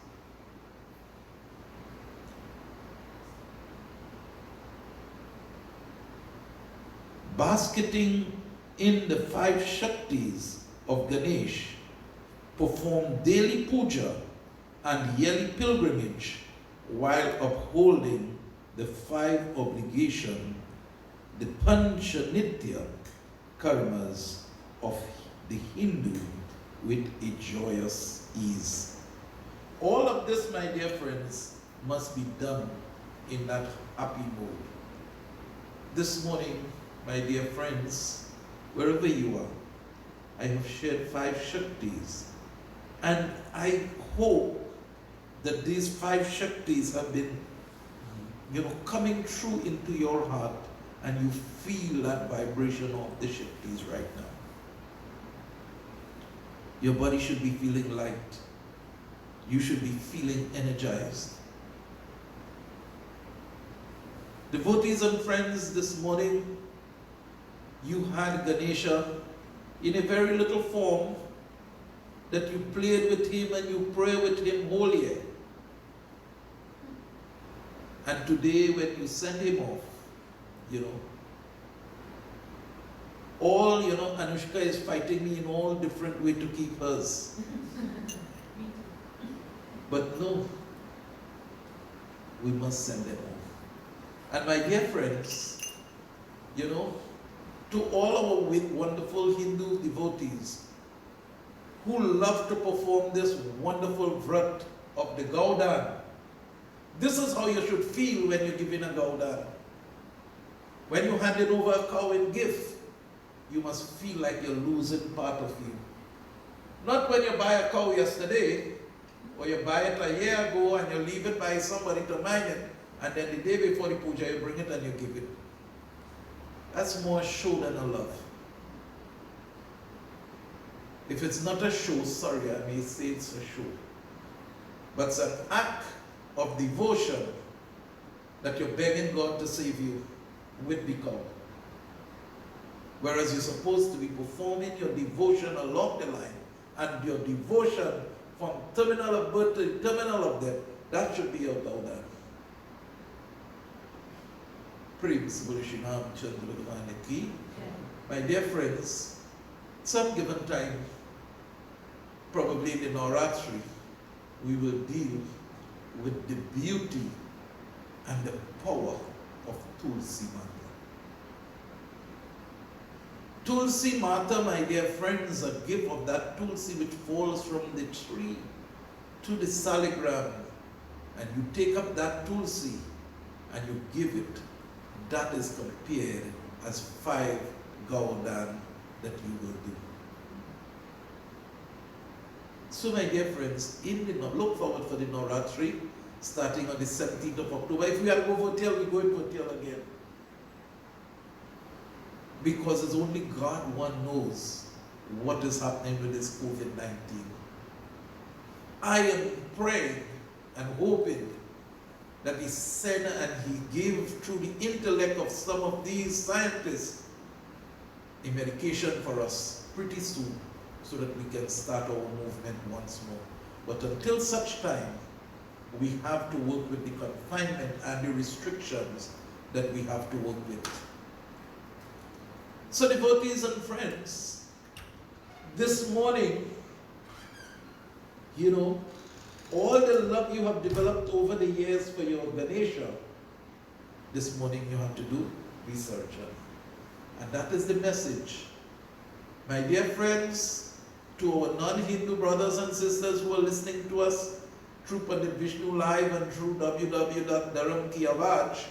basketing in the five Shaktis of Ganesh, perform daily puja and yearly pilgrimage while upholding the five obligations, the Panchanitya karmas of the Hindu with a joyous ease. All of this, my dear friends, must be done in that happy mode. This morning, my dear friends, wherever you are, I have shared five Shaktis. And I hope that these 5 Shaktis have been, coming through into your heart, and you feel that vibration of the Shaktis right now. Your body should be feeling light. You should be feeling energized. Devotees and friends, this morning you had Ganesha in a very little form, that you played with him and you pray with him whole year. And today when you send him off, Anushka is fighting me in all different ways to keep hers. But no, we must send them off. And my dear friends, to all our wonderful Hindu devotees who love to perform this wonderful vrat of the Gaudan, this is how you should feel when you give in a Gaudan. When you hand it over a cow in gift, you must feel like you're losing part of you. Not when you buy a cow yesterday, or you buy it a year ago and you leave it by somebody to mind it, and then the day before the puja you bring it and you give it. That's more show than a love. If it's not a show, sorry, I may say it's a show. But it's an act of devotion that you're begging God to save you with the cow. Whereas you're supposed to be performing your devotion along the line, and your devotion from terminal of birth to terminal of death, that should be your Gaudan. Praise Burishinam Chandra Bhagwan. My dear friends, some given time, probably in the Navratri, we will deal with the beauty and the power of Tulsi Mata. Tulsi Mata, my dear friends, a gift of that Tulsi which falls from the tree to the saligram, and you take up that Tulsi and you give it. That is compared as 5 Gaudan that you will do. So my dear friends, look forward for the Navratri, starting on the 17th of October. If we are to go for hotel, we go into hotel again. Because it's only God one knows what is happening with this COVID-19. I am praying and hoping that He said and He gave through the intellect of some of these scientists a medication for us pretty soon, so that we can start our movement once more. But until such time, we have to work with the confinement and the restrictions that we have to work with. So devotees and friends, this morning, all the love you have developed over the years for your Ganesha, this morning you have to do research on. And that is the message. My dear friends, to our non-Hindu brothers and sisters who are listening to us through Pandit Vishnu Live and through www.dharam Ki Awaaz,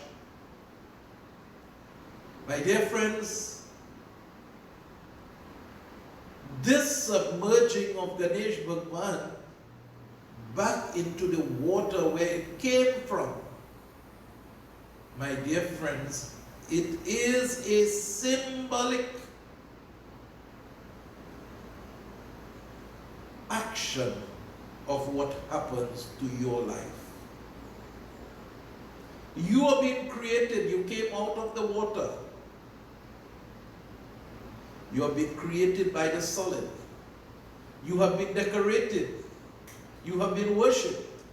my dear friends, this submerging of Ganesh Bhagwan back into the water where it came from, my dear friends, it is a symbolic action of what happens to your life. You are being created, you came out of the water. You have been created by the solid. You have been decorated. You have been worshipped.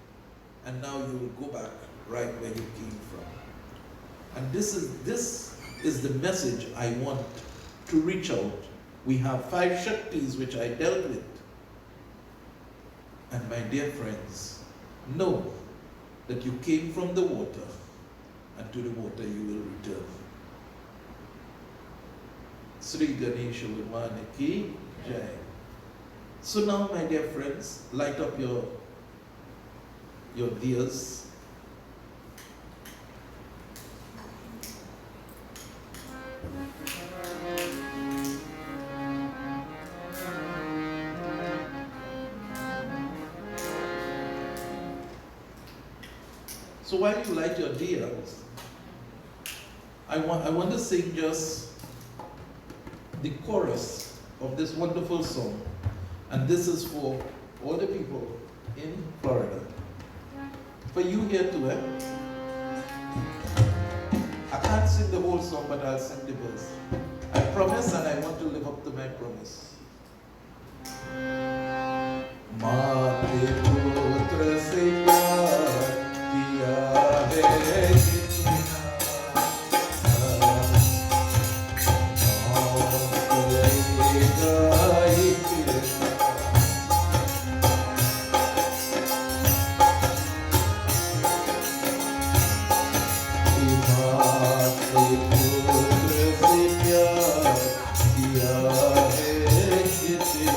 And now you will go back right where you came from. And this is the message I want to reach out. We have 5 Shaktis which I dealt with. And my dear friends, know that you came from the water, and to the water you will return. Sri Ganesha Bhagwan Ki Jai. So now, my dear friends, light up your diyas. So while you light your diyas, I want to sing just the chorus of this wonderful song. And this is for all the people in Florida. For you here too, eh? I can't sing the whole song, but I'll sing the verse. I promise, and I want to live up to my promise. माते पुत्र से प्यार किया है कितना करेगा इतना माते पुत्र से प्यार किया है कितना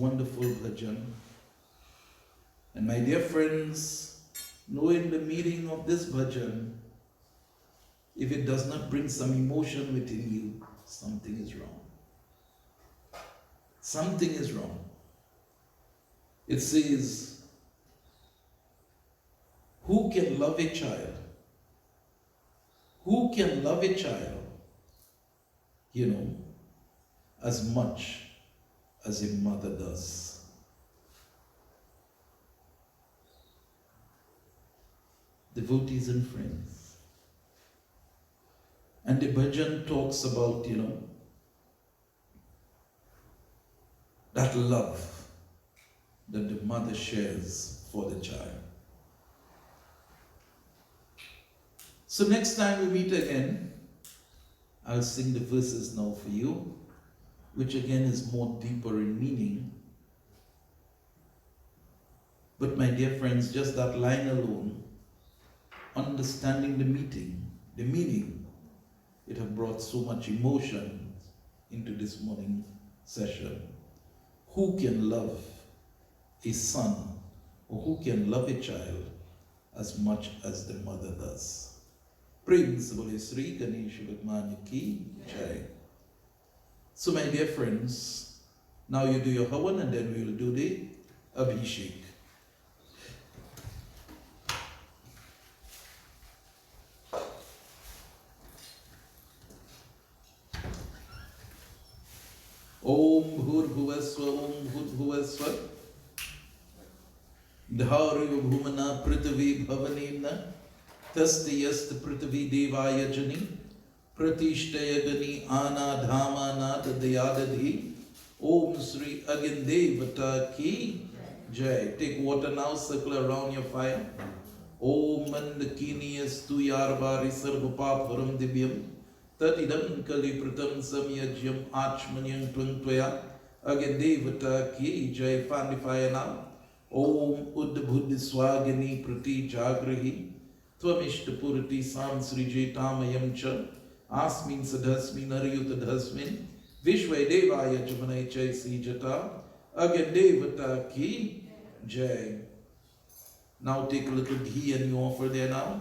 wonderful bhajan. And my dear friends, knowing the meaning of this bhajan, if it does not bring some emotion within you, something is wrong. Something is wrong. It says, who can love a child? Who can love a child, as much as a mother does? Devotees and friends. And the bhajan talks about, that love that the mother shares for the child. So next time we meet again, I'll sing the verses now for you, which again is more deeper in meaning. But my dear friends, just that line alone, understanding the meaning, it has brought so much emotion into this morning session. Who can love a son, or who can love a child as much as the mother does? Praise Bole Sri Ganesh Bhagwan Ki Jai. So my dear friends, now you do your havan and then we will do the Abhishek. Om Bhurbhuvasva Om Bhurbhuvasva Dharyo Bhumana Prithvi Bhavanena Tasti Yast Prithvi Devaya Jani Pratishtaya Gani Ana Dhamana Tadayadadhi Om Sri Agindevata Ki Jai. Take water now, circle around your fire. Om Mandakini Astu Yarvari Sarvapapharam Divyam Tatidam Kali Pratam Samyajyam Achmanyam Tvaya Agindevata Ki Jai. Find the fire now. Om Uddhabhuddhi Swagini Prati Jagrahi Tvamishtapurati Samsrijaitamayam Cha Asmin Sadhasmin Ariyutadhasmin Vishwadevaya Jamanai Chaisi Jata Agandevata Ki Jai. Now take a little ghee and you offer there now.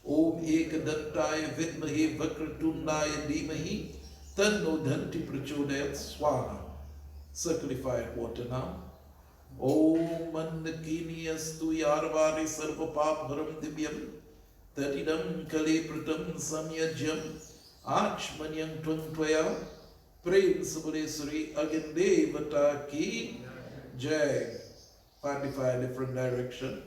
Om Ekadantaya Vidmahe Vakratundaya Dhimahi Tanno Dhanti Prachodayat Swaha. Circlified water now. Om Mandakini Astu Yarvari Sarva Pap Haram Divyam Tatidam Kale Pratam Samyajam Achmanyam Twantwaya Prem Sabulesuri Agande Vata Ki Jai. 45 different direction.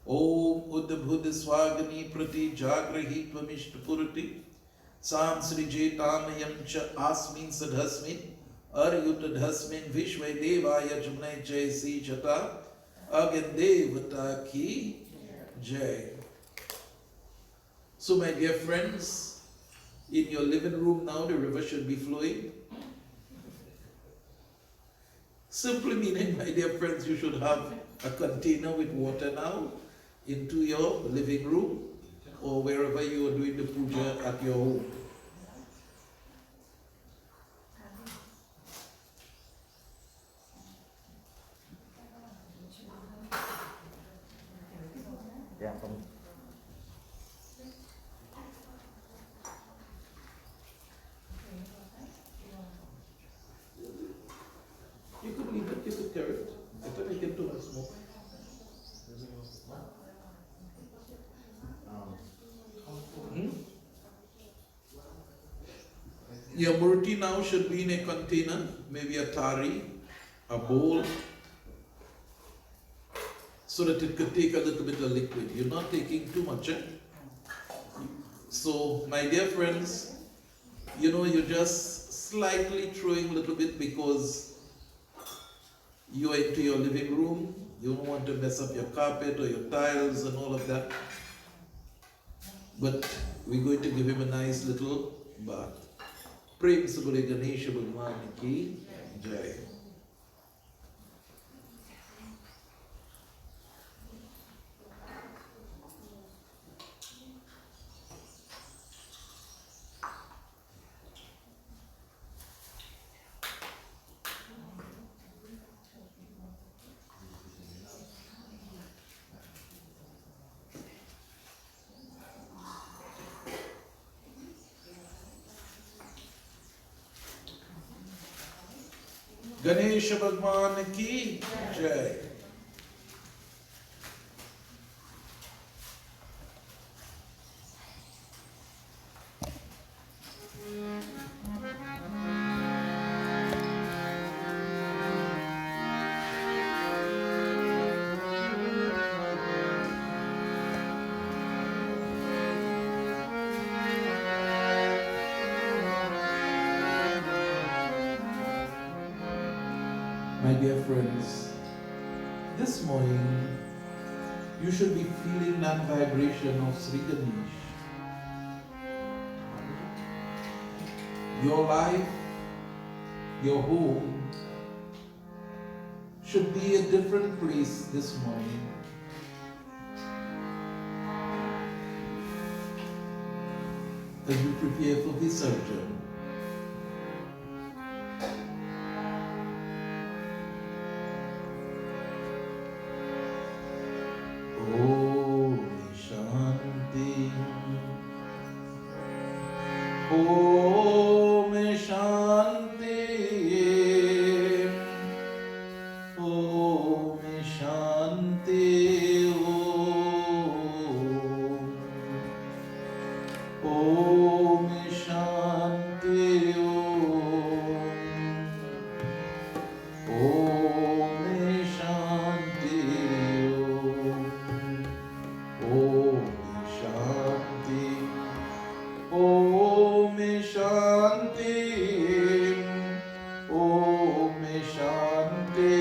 Om Uddhabhuddha Swagani Prati Jagrahi Tvamishta Purati Sam Sri Jetamayam Cha Asmin Sadhasmin Aryutadhasmin Vishwai Devaya Jumnai Jai Si Chata Agandevata Ki Jai. So my dear friends, in your living room now the river should be flowing. Simply meaning, my dear friends, you should have a container with water now into your living room or wherever you are doing the puja at your home. You could leave it, you could carry it. Better make it too much smoke. Your murti now should be in a container, maybe a thari, a bowl, so that it could take a little bit of liquid. You're not taking too much. So, my dear friends, you're just slightly throwing a little bit because you are into your living room. You don't want to mess up your carpet or your tiles and all of that. But we're going to give him a nice little bath. Prem Sabule Ganesha Bhagwan Ki Jai. Ganesha Bhagwan Ki Jai. My dear friends, this morning you should be feeling that vibration of Sri Ganesh. Your life, your home should be a different place this morning. As you prepare for Visarjan. Om Shanti. Om Shanti. Om Shanti. Om Shanti. Om Shanti. Om Shanti. Om Shanti. Om Shanti.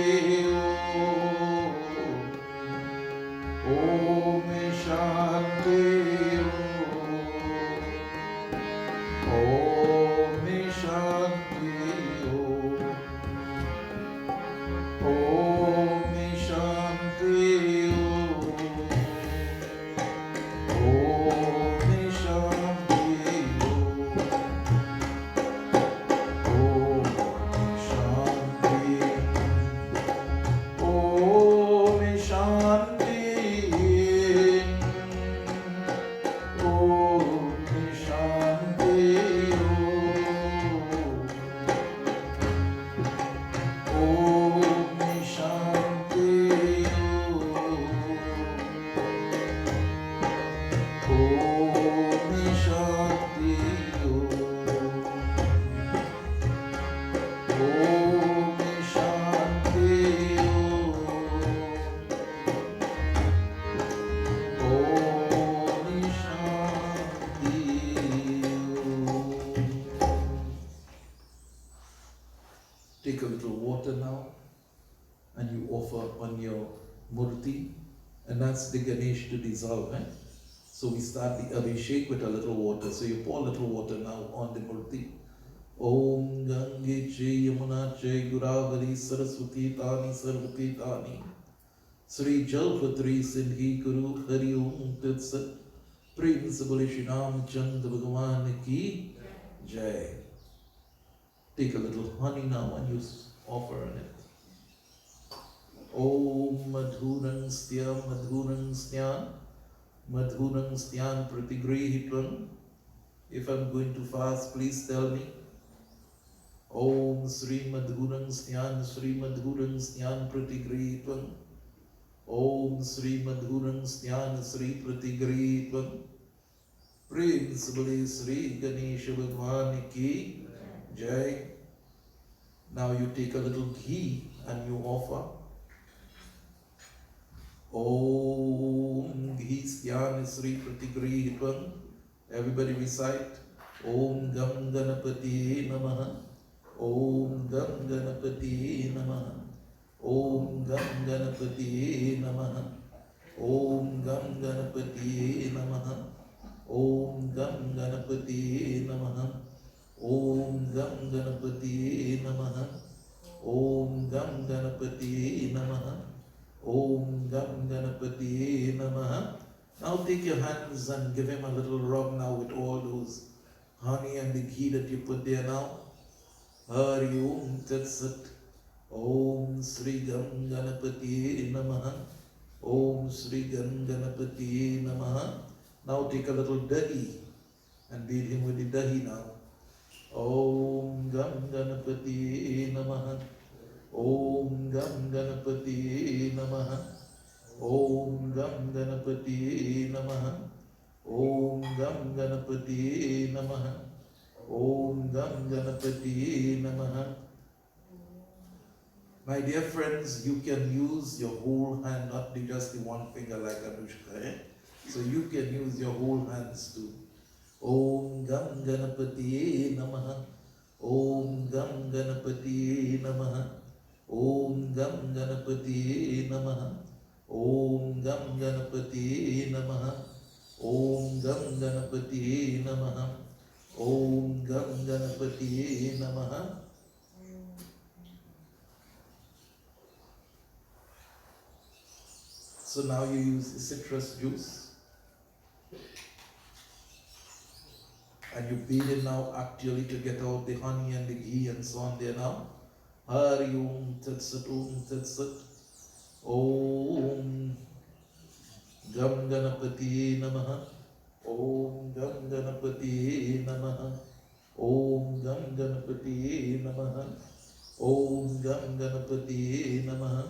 Om Shanti. Om Shanti. Om Shanti. Om on your murti, and that's the Ganesh to dissolve. So we start the Abhishek with a little water. So you pour a little water now on the murti. Om Gange Che Yamuna Che Godavari Saraswati Tani Sarvati Tani Sri Jalpatri Sindhi Guru Hari Om Tat Sat Prem se bole Shri Ramchandra Bhagavan ki Jai. Take a little honey now and you offer on it. Om Madhurang Styan Pratigrihitvam. If I'm going to fast, please tell me. Om Sri Madhurang Styan Pratigrihitvam. Om Sri Madhurang Styan Sri Pratigrihitvam. Prem se bole Sri Ganesha Bhagwan ki Jai. Now you take a little ghee and you offer. Om Ghee Styan Sri Pratigrihitvam. Everybody recite. Om Gam Ganapati Namaha. Om Gam Ganapati Namaha. Om Gam Ganapati Namaha. Om Gam Ganapati Namaha. Om Gam Ganapati Namaha. Om Gam Ganapati Namaha. Om Gam Ganapati Namaha. Om Gam Ganapati Namaha. Now take your hands and give him a little rub now with all those honey and the ghee that you put there now. Hari Om Tat Sat. Om Sri Gam Ganapati Namaha. Om Sri Gam Ganapati Namaha. Now take a little dahi and beat him with the dahi now. Om Gam Ganapati Namaha. Om Gam Ganapati Namaha. Om Gam Ganapati Namaha. Om Gam Ganapati Namaha. Om Gam Ganapati Namaha. My dear friends, you can use your whole hand, not just the one finger like Anushka. So you can use your whole hands too. Om Gam Ganapati Namaha. Om Gam Ganapati Namaha. Om Gam Ganapati Namaha. Om Gam Ganapati Namaha. Om Gam Ganapati Namaha. Om Gam Ganapati Namaha. So now you use citrus juice and you beat it now actually to get out the honey and the ghee and so on there now. Hari Om Tat Sat Om Tat Sat. Om Gam Ganapati Namaha. Om Gam Ganapati Namaha. Om Gam Ganapati Namaha. Om Gam Ganapati Namaha.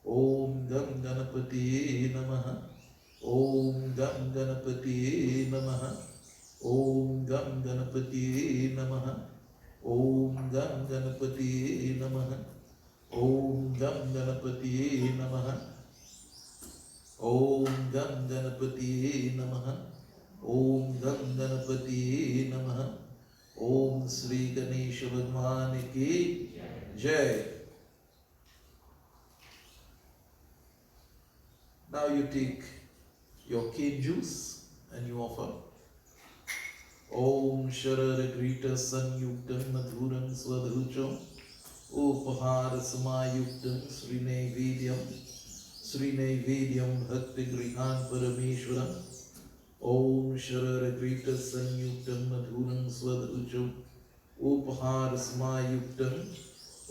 Om Gam Ganapati Namaha. Om Gam Ganapati Namaha. Om Gam Ganapati Namaha. Om Gam Ganapati Namaha. Om Gam Ganapati Namaha. Om Gam Ganapati Namaha. Om Gam Ganapati Namaha. Om Sri Ganesha Bhagwan ki Jai. Now you take your cane juice and you offer. Om Sharara Grita Sanyuktam Madhuram Swadrucham Upahara Samayuktam Sri Naivedyam Bhakti Grihan Parameshwaram. Om Sharara Grita Sanyuktam Madhuram Swadrucham Upahara Samayuktam.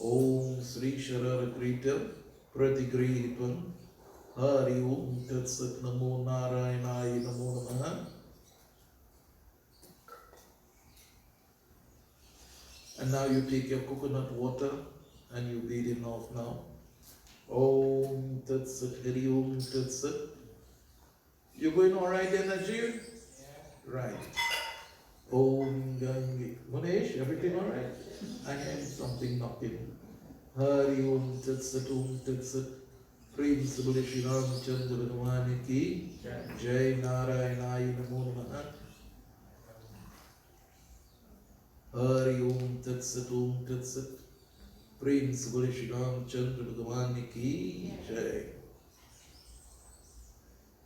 Om Sri Sharara Grita Pratigrihitvam. Hari Om Tat Sat. Namo Narayanaya Namo Namaha. And now you take your coconut water and you beat it off now. Om Tat Sat. Hari Om Tat Sat. You going all right there, Najir? Yeah. Right. Om Gange. Munesh, everything all right? I have something knocking. Hari Om Tat Sat. Om Tat Sat. Prem se bole Shri Ramchandra Bhagavan ki Jai. Narayanaya Namo Namaha. Hari Om Tat Sat. Om Tat Sat. प्रेम से बोले श्री रामचंद्र भगवान की जय.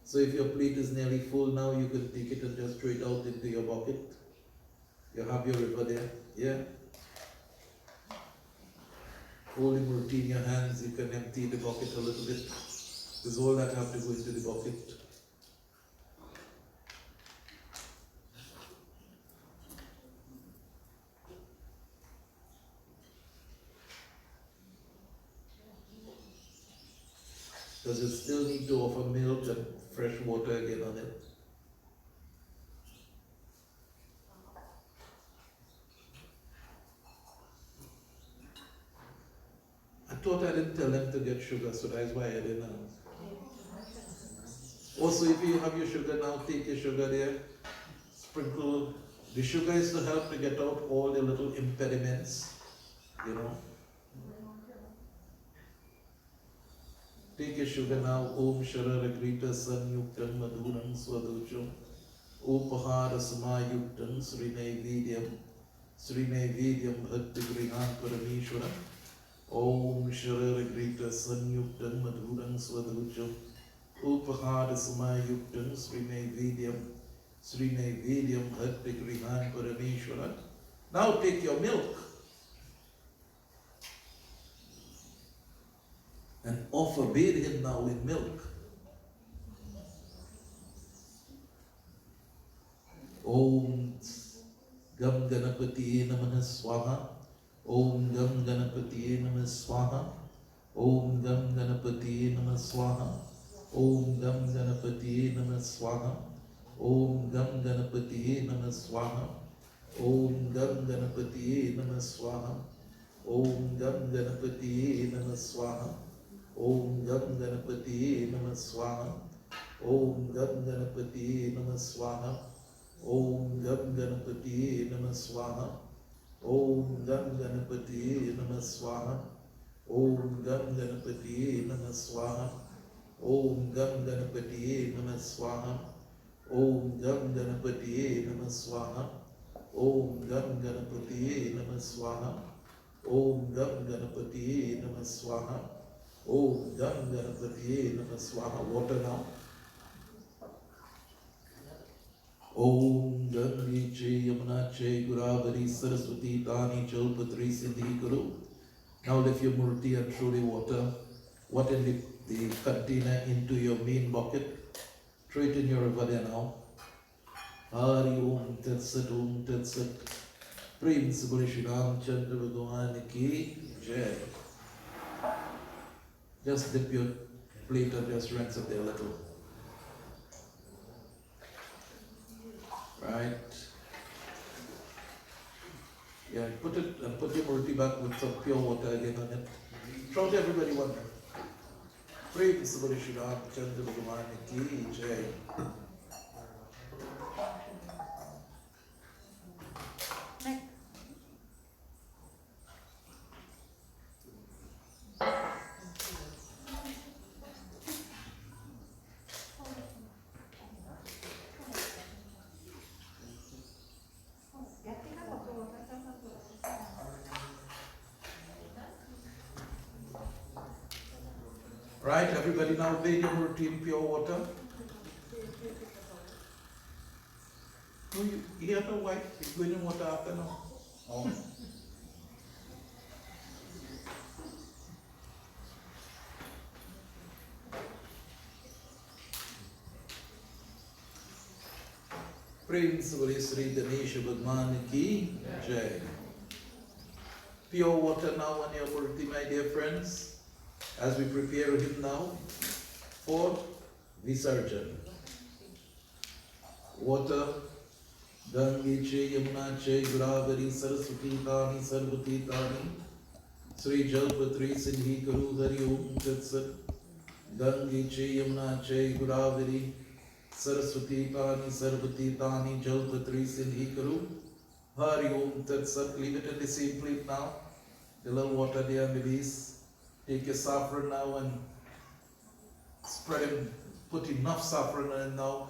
So if your plate is nearly full now, you can take it and just throw it out into your bucket. You have your river there, yeah? Holding murti in your hands, you can empty the bucket a little bit. Because all that have to go into the bucket. Does it still need to offer milk and fresh water again on it? I thought I didn't tell them to get sugar, so that's why I didn't. Also, if you have your sugar now, take your sugar there, sprinkle. The sugar is to help to get out all the little impediments, you know. Take your sugar now. Om Shararagrita Sanyuktam Madhuram Swaducham. Upahara Samayuktam Sri Naivedyam Bhakti Grihan Parameshwara. Om Shararagrita Sanyuktam Madhuram Swaducham. Upahara Samayuktam Sri Naivedyam Bhakti Grihan Parameshwara. Now take your milk and offer, bathe him now in milk. Om Gam Ganapatiye Namaha Swaha. Om Gam Ganapatiye Namaha Swaha. Om Gam Ganapatiye Namaha Swaha. Om Gam Ganapatiye Namaha Swaha. Om Gam Ganapatiye Namaha Swaha. Om Gam Ganapatiye Namaha Swaha. Om Gam Ganapatiye Namaha Swaha. Om Gam Ganapatiye Namaha Swaha. Om Gam Ganapatiye Namaha Swaha. Om Gam Ganapatiye Namaha Swaha. Om Gam Ganapatiye Namaha Swaha. Om Gam Ganapatiye Namaha Swaha. Om Gam Ganapatiye Namaha Swaha. Om Gam Ganapatiye Namaha Swaha. Om Gam Ganapatiye Namaha Swaha. Om Gam Ganapatiye Namaha Swaha. Om Gam Ganapatiye Namaha Swaha. Water now. Om Gangi Che Yamuna Che Guravari Saraswati Tani Chalpatri Siddhi Guru. Now lift your murti and throw the water. What in the container into your main bucket. Throw it in your river there now. Hari Om Tat Sat Om Tat Sat. Prem se Bole Shri Ramchandra Bhagwan ki Jai. Just dip your plate and just rinse it there a little. Right? Yeah, put it and put your murti back with some pure water again on it. Throw to everybody one. Prem se Bole Shri Ramchandra Bhagwan ki Jai. Right, everybody now bathe your murti in pure water. No, you have no wife, you're going in water after now. Oh. Prem se Bole Sri Ganesha Bhagwan ki Jai. Pure water now on your murti, my dear friends, as we prepare him now for Visarjan. Water, Gange Che Yamuna Che Guravari Saraswati Tani Sarvati Tani Sri Jalpatri Sindhi Guru Hari Om Tat Sat. Gange Che Yamuna Che Guravari Saraswati Tani Sarvati Tani Jalpatri Sindhi Guru Hari Om Tat Sat. Leave it in the same plate now. The little water there on the base. Take your saffron now and spread it, put enough saffron in now.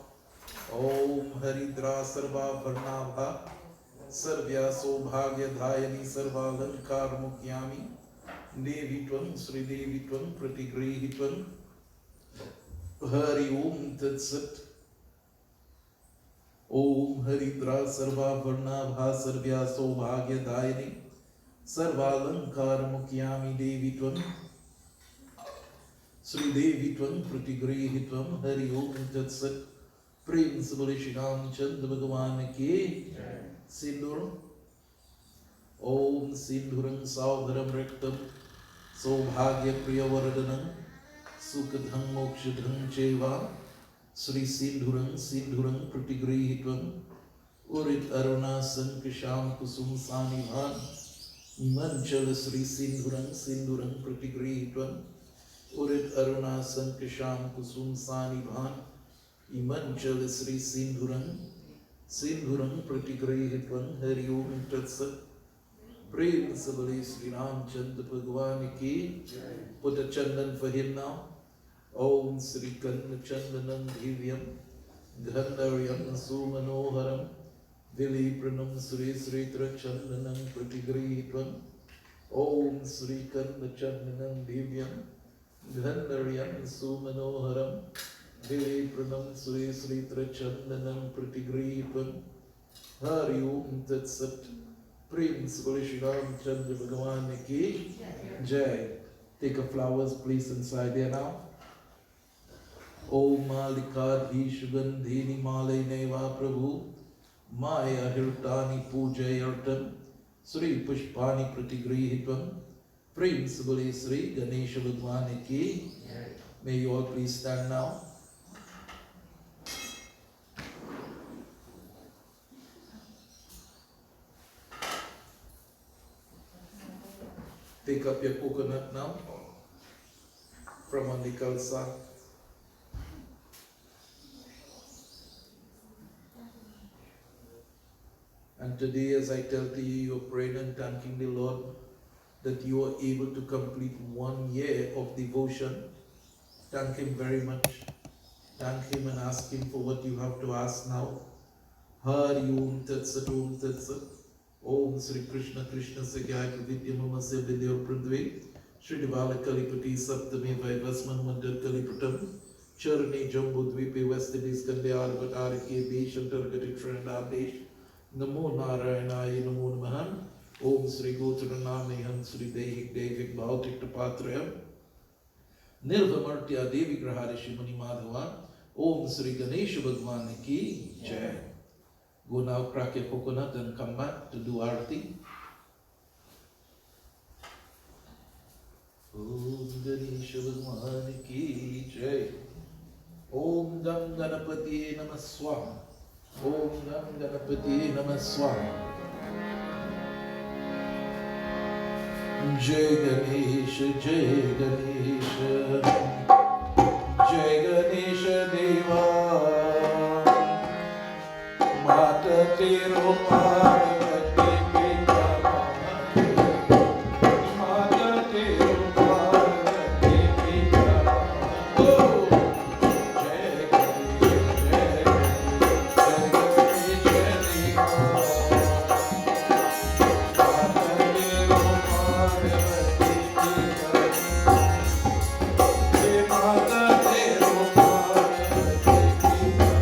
Om Haridra Sarva Varnabha Sarvya Sobhagya Dhayani Sarva Lankar Mukyami देवीत्वं श्रीदेवीत्वं प्रतिगृहीत्वं Hari ओम तत्सत्। ओम हरिद्रा सर्वाभरणाभा सर्व्या सौभाग्यदायिनी सर्वालंकार मुख्यामि देवीत्वं श्रीदेवीत्वं प्रतिगृहीत्वं हरि ओम तत्सत्। प्रेम से बोले श्री रामचंद्र भगवान के सिंदूर। ओम सिंधुरं सौभरं रक्तम सौभाग्य प्रियवर्धनं सुखदं मोक्षदं चैव श्री सिंधुरं सिंधुरं प्रतिगृहीत्वं उरित अरुणा संकशाम कुसुम सानिभान मंचल श्री सिंधुरं सिंधुरं प्रतिगृहीत्वं उरित अरुणा संकशाम कुसुम सानिभान मंचल श्री सिंधुरं सिंधुरं प्रतिगृहीत्वं हरि ओम तत्सत्। प्रेम से बोले श्री रामचंद्र भगवान की। Put a chandan for him now. Om Sri Kanna Chandanam Divyam Gandharyam Sumanoharam Vilipranam Sri Sritra Chandanam Pratigrihitvam. Om Sri Kanna Chandanam Divyam Gandharyam Sumanoharam Vilipranam Sri Sritra Chandanam Pratigrihitvam. Hari Om Tat Sat. Prince Guru Shri Ramchandra Bhagavan ki Jai. Take a flowers please inside there now. Om Malikadhi Sugandhini Malay Neva Prabhu Maya Hirtani Pujayartam Sri Pushpani Pratigrihitvam. Prince Bole Sri Ganesha Bhagwan ki. May you all please stand now. Take up your coconut now from on the kalsa. And today, as I tell to you, you're praying and thanking the Lord that you are able to complete 1 year of devotion. Thank Him very much. Thank Him and ask Him for what you have to ask now. Hari Om Tat Sat Om Tat Sat. Om Sri Krishna Krishna Sagyaya Vidya Mamasya Vidya Prudve Shri Divala Kalipati Saptami Vaivasman Mandar Kalipatam Charni Jambu Dvipe West Indies Kandya Arvatari Ke Besh Antargati Trinadesh Namo Narayanayi Namo Namahan. Om Sri Gocharanamiham Sri Dehik Devik Bhautik Tapatrayam Nirvamartya Devi Grahari Shimani Madhava. Om Sri Ganesha Bhagwan ki Jai. Go now, crack your coconut and come back to do arati. Om Ganesha Bhagwan ki Jai. Om Gam Ganapati Namah Swaha. Om Gam Ganapati Namah Swaha. Jai Ganesha, Jai Ganesha, Jai Ganesha Deva. Mata tero parvati pita mate, Mata tero parvati pita mate. Oh, Jai Ganesha, Jai Ganesha, Jai Ganesha Deva. Mata tero parvati pita mate, Mata tero parvati pita mate.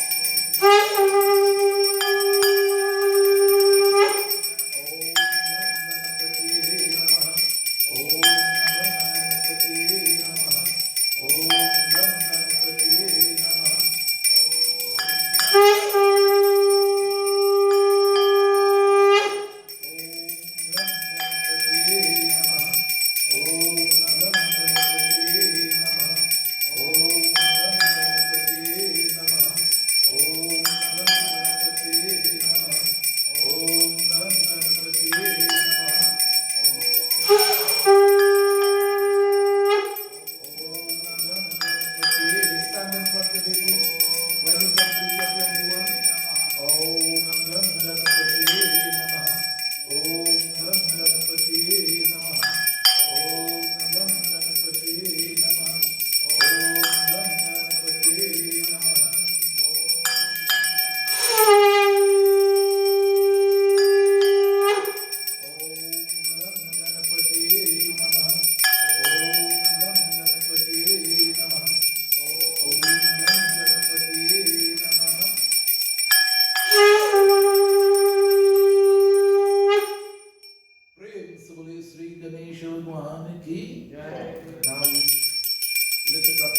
Bhagwan ki. Now lift it up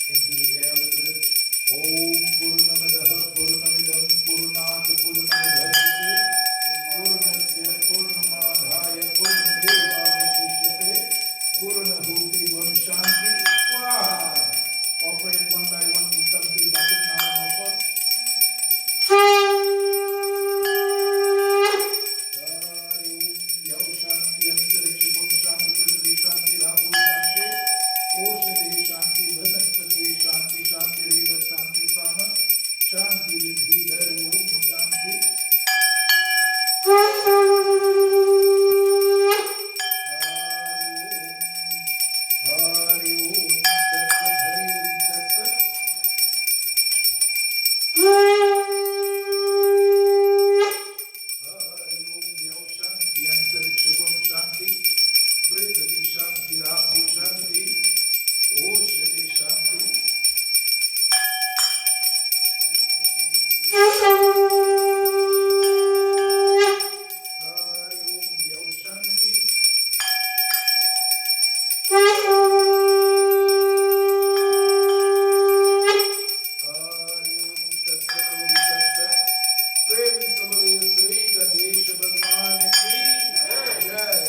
into the air a little bit. Om Purnamadaha Purnamidam Purnat Purnamidhasate Purnasya Purnamadhaya Purnameva Vashishyate Purnahuti Vam Shanti. Wow! Operate one by one. You come to the bucket now and offer. Hari Om Yav Shanti Antariksha Gum Shanti Prithvi Shanti Rahu Shanti Oshade Shanti Bhanaspati Shanti Shanti Reva Shanti Sama Shanti Vidhi Hari Om Shanti Hari Om Tat Sat Hari Om Tat Sat Hari Om Yav Shanti Antariksha Gum Shanti Prithvi Shanti Rahu Shanti Oshade Shanti Hari Om Yav Shanti Hari Om Tat Sat Om Tat Sat Prem Samade Sri Ganesh Bhagwan ki Jai.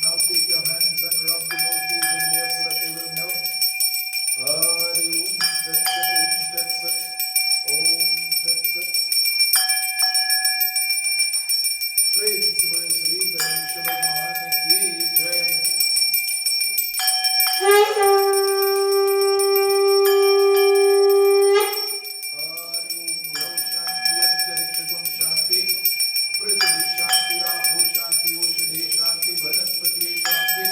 Now take your hands and rub the murtis in there so that they will melt. Hari Om Tat Sat Om Tat Sat Om Tat Sat Prem Samade Sri Ganesh Bhagwan ki Jai. Hari Om Yav Shanti Antariksha Gum Shanti Prithvi Shanti Rahu Shanti Oshade Shanti Bhanaspati Shanti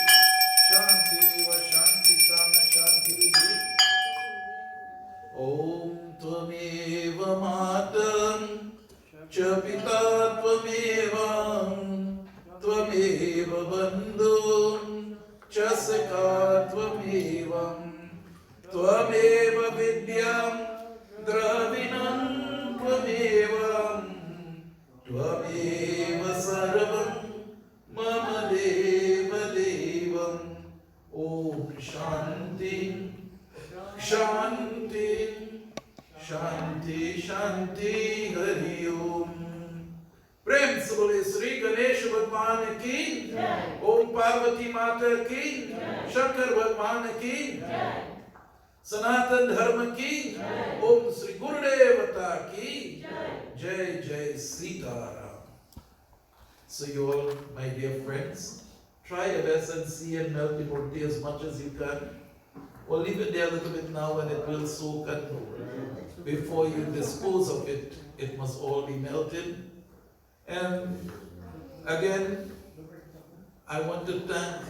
Shanti Reva Shanti Sama Shanti Vidhi Om Tvameva Matam Cha Pita Tvameva Tvameva Bandhum Cha Sakha Tvameva Tvameva Vidyam Dravinam Tvamevam Tvameva Sarvam Mama Deva Devam Om Shanti Shanti Shanti Shanti Hari Om Prem se bole Sri Ganesh Bhagwan ki Om Parvati Mata ki Shankar Bhagwan ki Sanatan Dharma ki Om Sri Gurudevata ki Jai Jai Sitaram. So you all, my dear friends, try your best and see and melt the murti as much as you can. Or leave it there a little bit now and it will soak, and before you dispose of it, it must all be melted. And again, I want to thank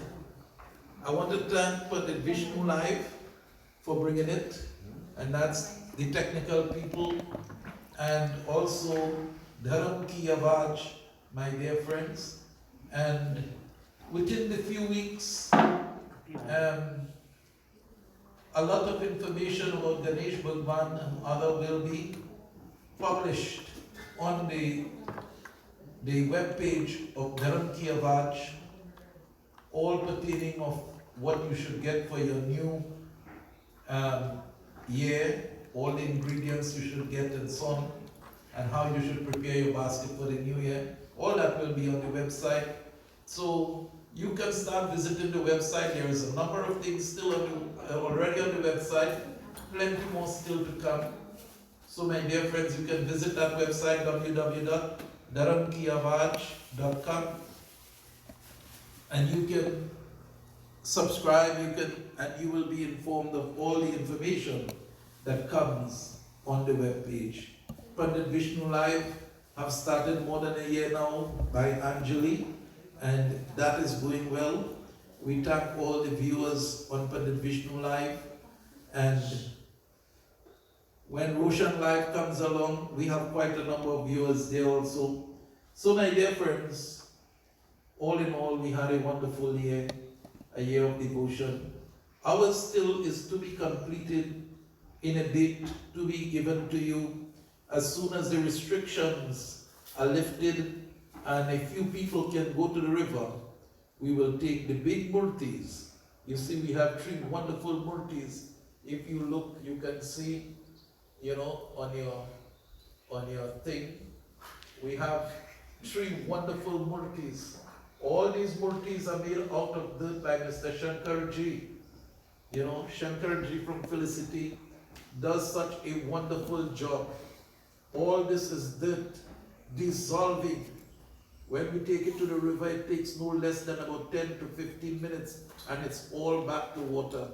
Pandit Vishnu Live for bringing it, and that's the technical people, and also Dharam Ki Awaaj, my dear friends. And within the few weeks, a lot of information about Ganesh Bhagwan and other will be published on the web page of Dharam Ki Awaaj, all pertaining of what you should get for your new year, all the ingredients you should get and so on, and how you should prepare your basket for the new year. All that will be on the website. So you can start visiting the website. There is a number of things still already on the website, plenty more still to come. So my dear friends, you can visit that website, www.dharamkiawaaj.com, and you can subscribe, and you will be informed of all the information that comes on the web page. Pandit Vishnu Live have started more than a year now by Anjali, and that is going well. We thank all the viewers on Pandit Vishnu Live, and when Roshan Live comes along, we have quite a number of viewers there also. So my dear friends, all in all, we had a wonderful year, a year of devotion. Ours still is to be completed in a date to be given to you as soon as the restrictions are lifted and a few people can go to the river. we will take the big murtis. You see, we have three wonderful murtis. If you look, you can see, on your thing, we have three wonderful murtis. All these murtis are made out of dirt by Mr. Shankarji. Shankarji from Felicity does such a wonderful job. All this is dirt dissolving. When we take it to the river, it takes no less than about 10 to 15 minutes, and it's all back to water.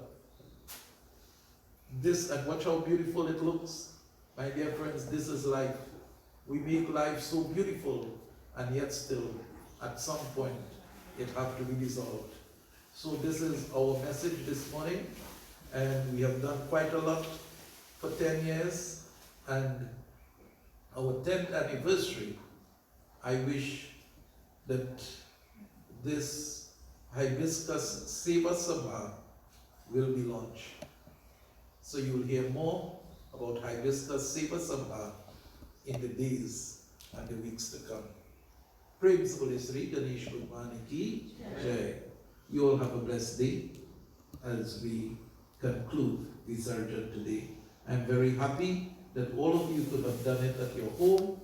And watch how beautiful it looks. My dear friends, this is life. We make life so beautiful, and yet still, at some point, it has to be dissolved. So this is our message this morning, and we have done quite a lot for 10 years, and our 10th anniversary, I wish that this Hibiscus Seva Sabha will be launched. So you will hear more about Hibiscus Seva Sabha in the days and the weeks to come. Praise Bole Sri Ganesh Bhagwan Ki Jai. You all have a blessed day as we conclude Visarjan today. I'm very happy that all of you could have done it at your home,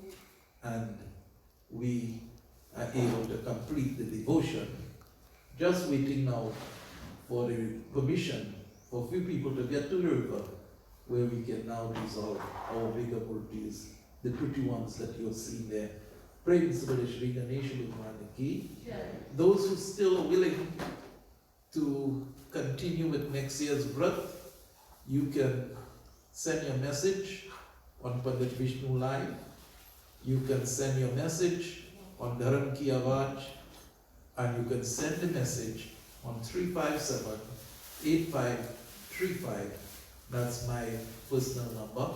and we are able to complete the devotion. Just waiting now for the permission for a few people to get to the river, where we can now dissolve our bigger murtis, the pretty ones that you're seeing there. Praise Bole Shri Ganesh Bhagwan Ki. Those who still are willing to continue with next year's Vrat, you can send your message on Pandit Vishnu Live. You can send your message on Dharam Ki Awaaj, and you can send a message on 357-8535. That's my personal number.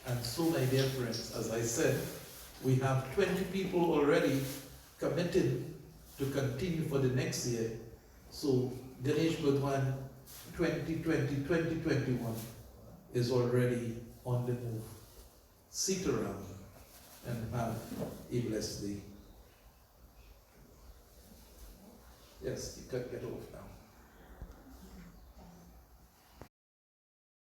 And so, my dear friends, as I said, we have 20 people already committed to continue for the next year. So Ganesh Bhagwan 2020-2021 is already on the move. Sit around and have a blessed day. Yes, you can get off now.